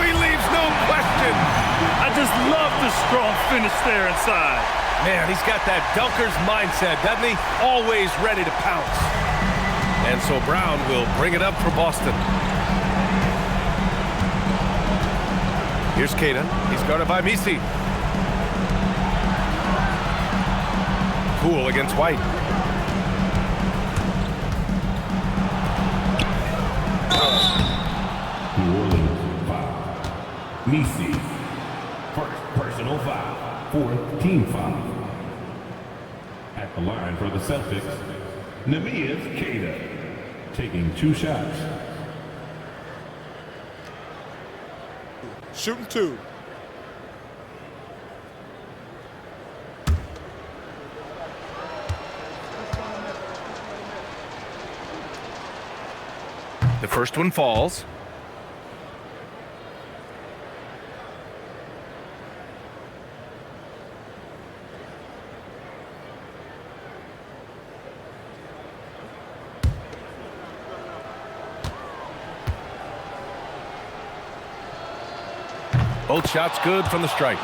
he leaves no question. I just love the strong finish there inside. Man, he's got that dunker's mindset, doesn't he? Always ready to pounce. And so Brown will bring it up for Boston. Here's Keita. He's guarded by Misi. Poole against White. New Orleans foul. Misi. First personal foul. Fourth team foul. At the line for the Celtics, Keita taking 2 shots. Shooting 2. The first one falls. Both shots good from the stripe.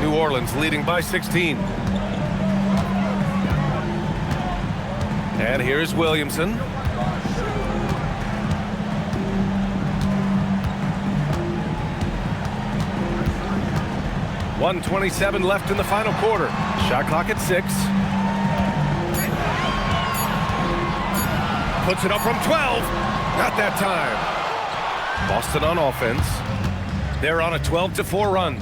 New Orleans leading by 16. And here's Williamson. .127 left in the final quarter. Shot clock at 6. Puts it up from 12. Not that time. Boston on offense. They're on a 12-4 run.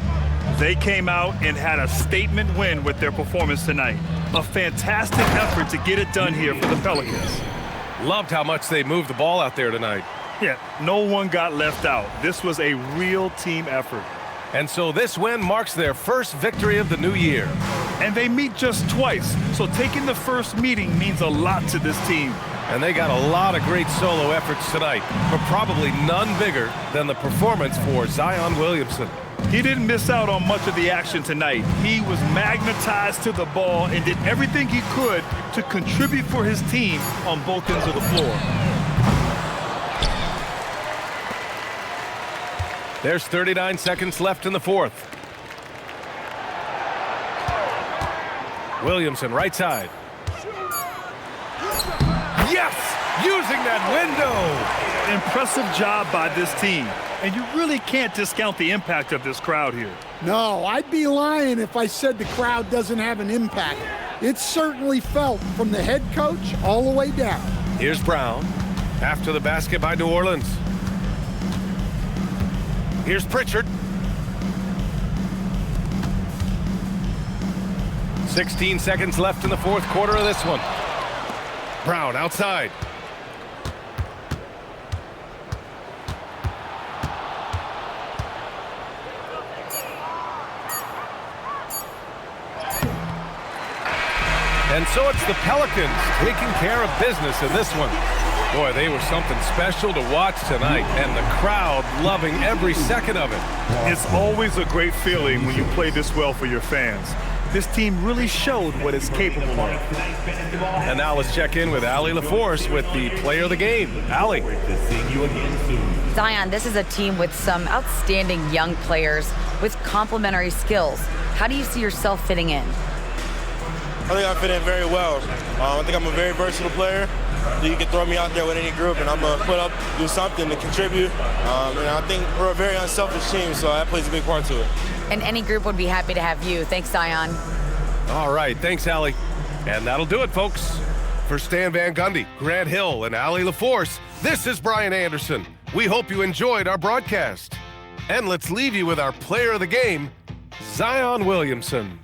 They came out and had a statement win with their performance tonight. A fantastic effort to get it done here for the Pelicans. Loved how much they moved the ball out there tonight. Yeah, no one got left out. This was a real team effort. And so this win marks their first victory of the new year. And they meet just twice, so taking the first meeting means a lot to this team. And they got a lot of great solo efforts tonight, but probably none bigger than the performance for Zion Williamson. He didn't miss out on much of the action tonight. He was magnetized to the ball and did everything he could to contribute for his team on both ends of the floor. There's 39 seconds left in the fourth. Williamson, right side. Yes! Using that window! Impressive job by this team. And you really can't discount the impact of this crowd here. No, I'd be lying if I said the crowd doesn't have an impact. It's certainly felt from the head coach all the way down. Here's Brown. After the basket by New Orleans. Here's Pritchard. 16 seconds left in the fourth quarter of this one. Brown outside. And so it's the Pelicans taking care of business in this one. Boy, they were something special to watch tonight, and the crowd loving every second of it. It's always a great feeling when you play this well for your fans. This team really showed what it's capable of. And now let's check in with Allie LaForce with the player of the game. Allie. Zion, this is a team with some outstanding young players with complementary skills. How do you see yourself fitting in? I think I fit in very well. I think I'm a very versatile player. you can throw me out there with any group, and I'm going to put up, do something to contribute. And I think we're a very unselfish team, so that plays a big part to it. And any group would be happy to have you. Thanks, Zion. All right, thanks, Allie. And that'll do it, folks. For Stan Van Gundy, Grant Hill, and Allie LaForce, this is Brian Anderson. We hope you enjoyed our broadcast. And let's leave you with our player of the game, Zion Williamson.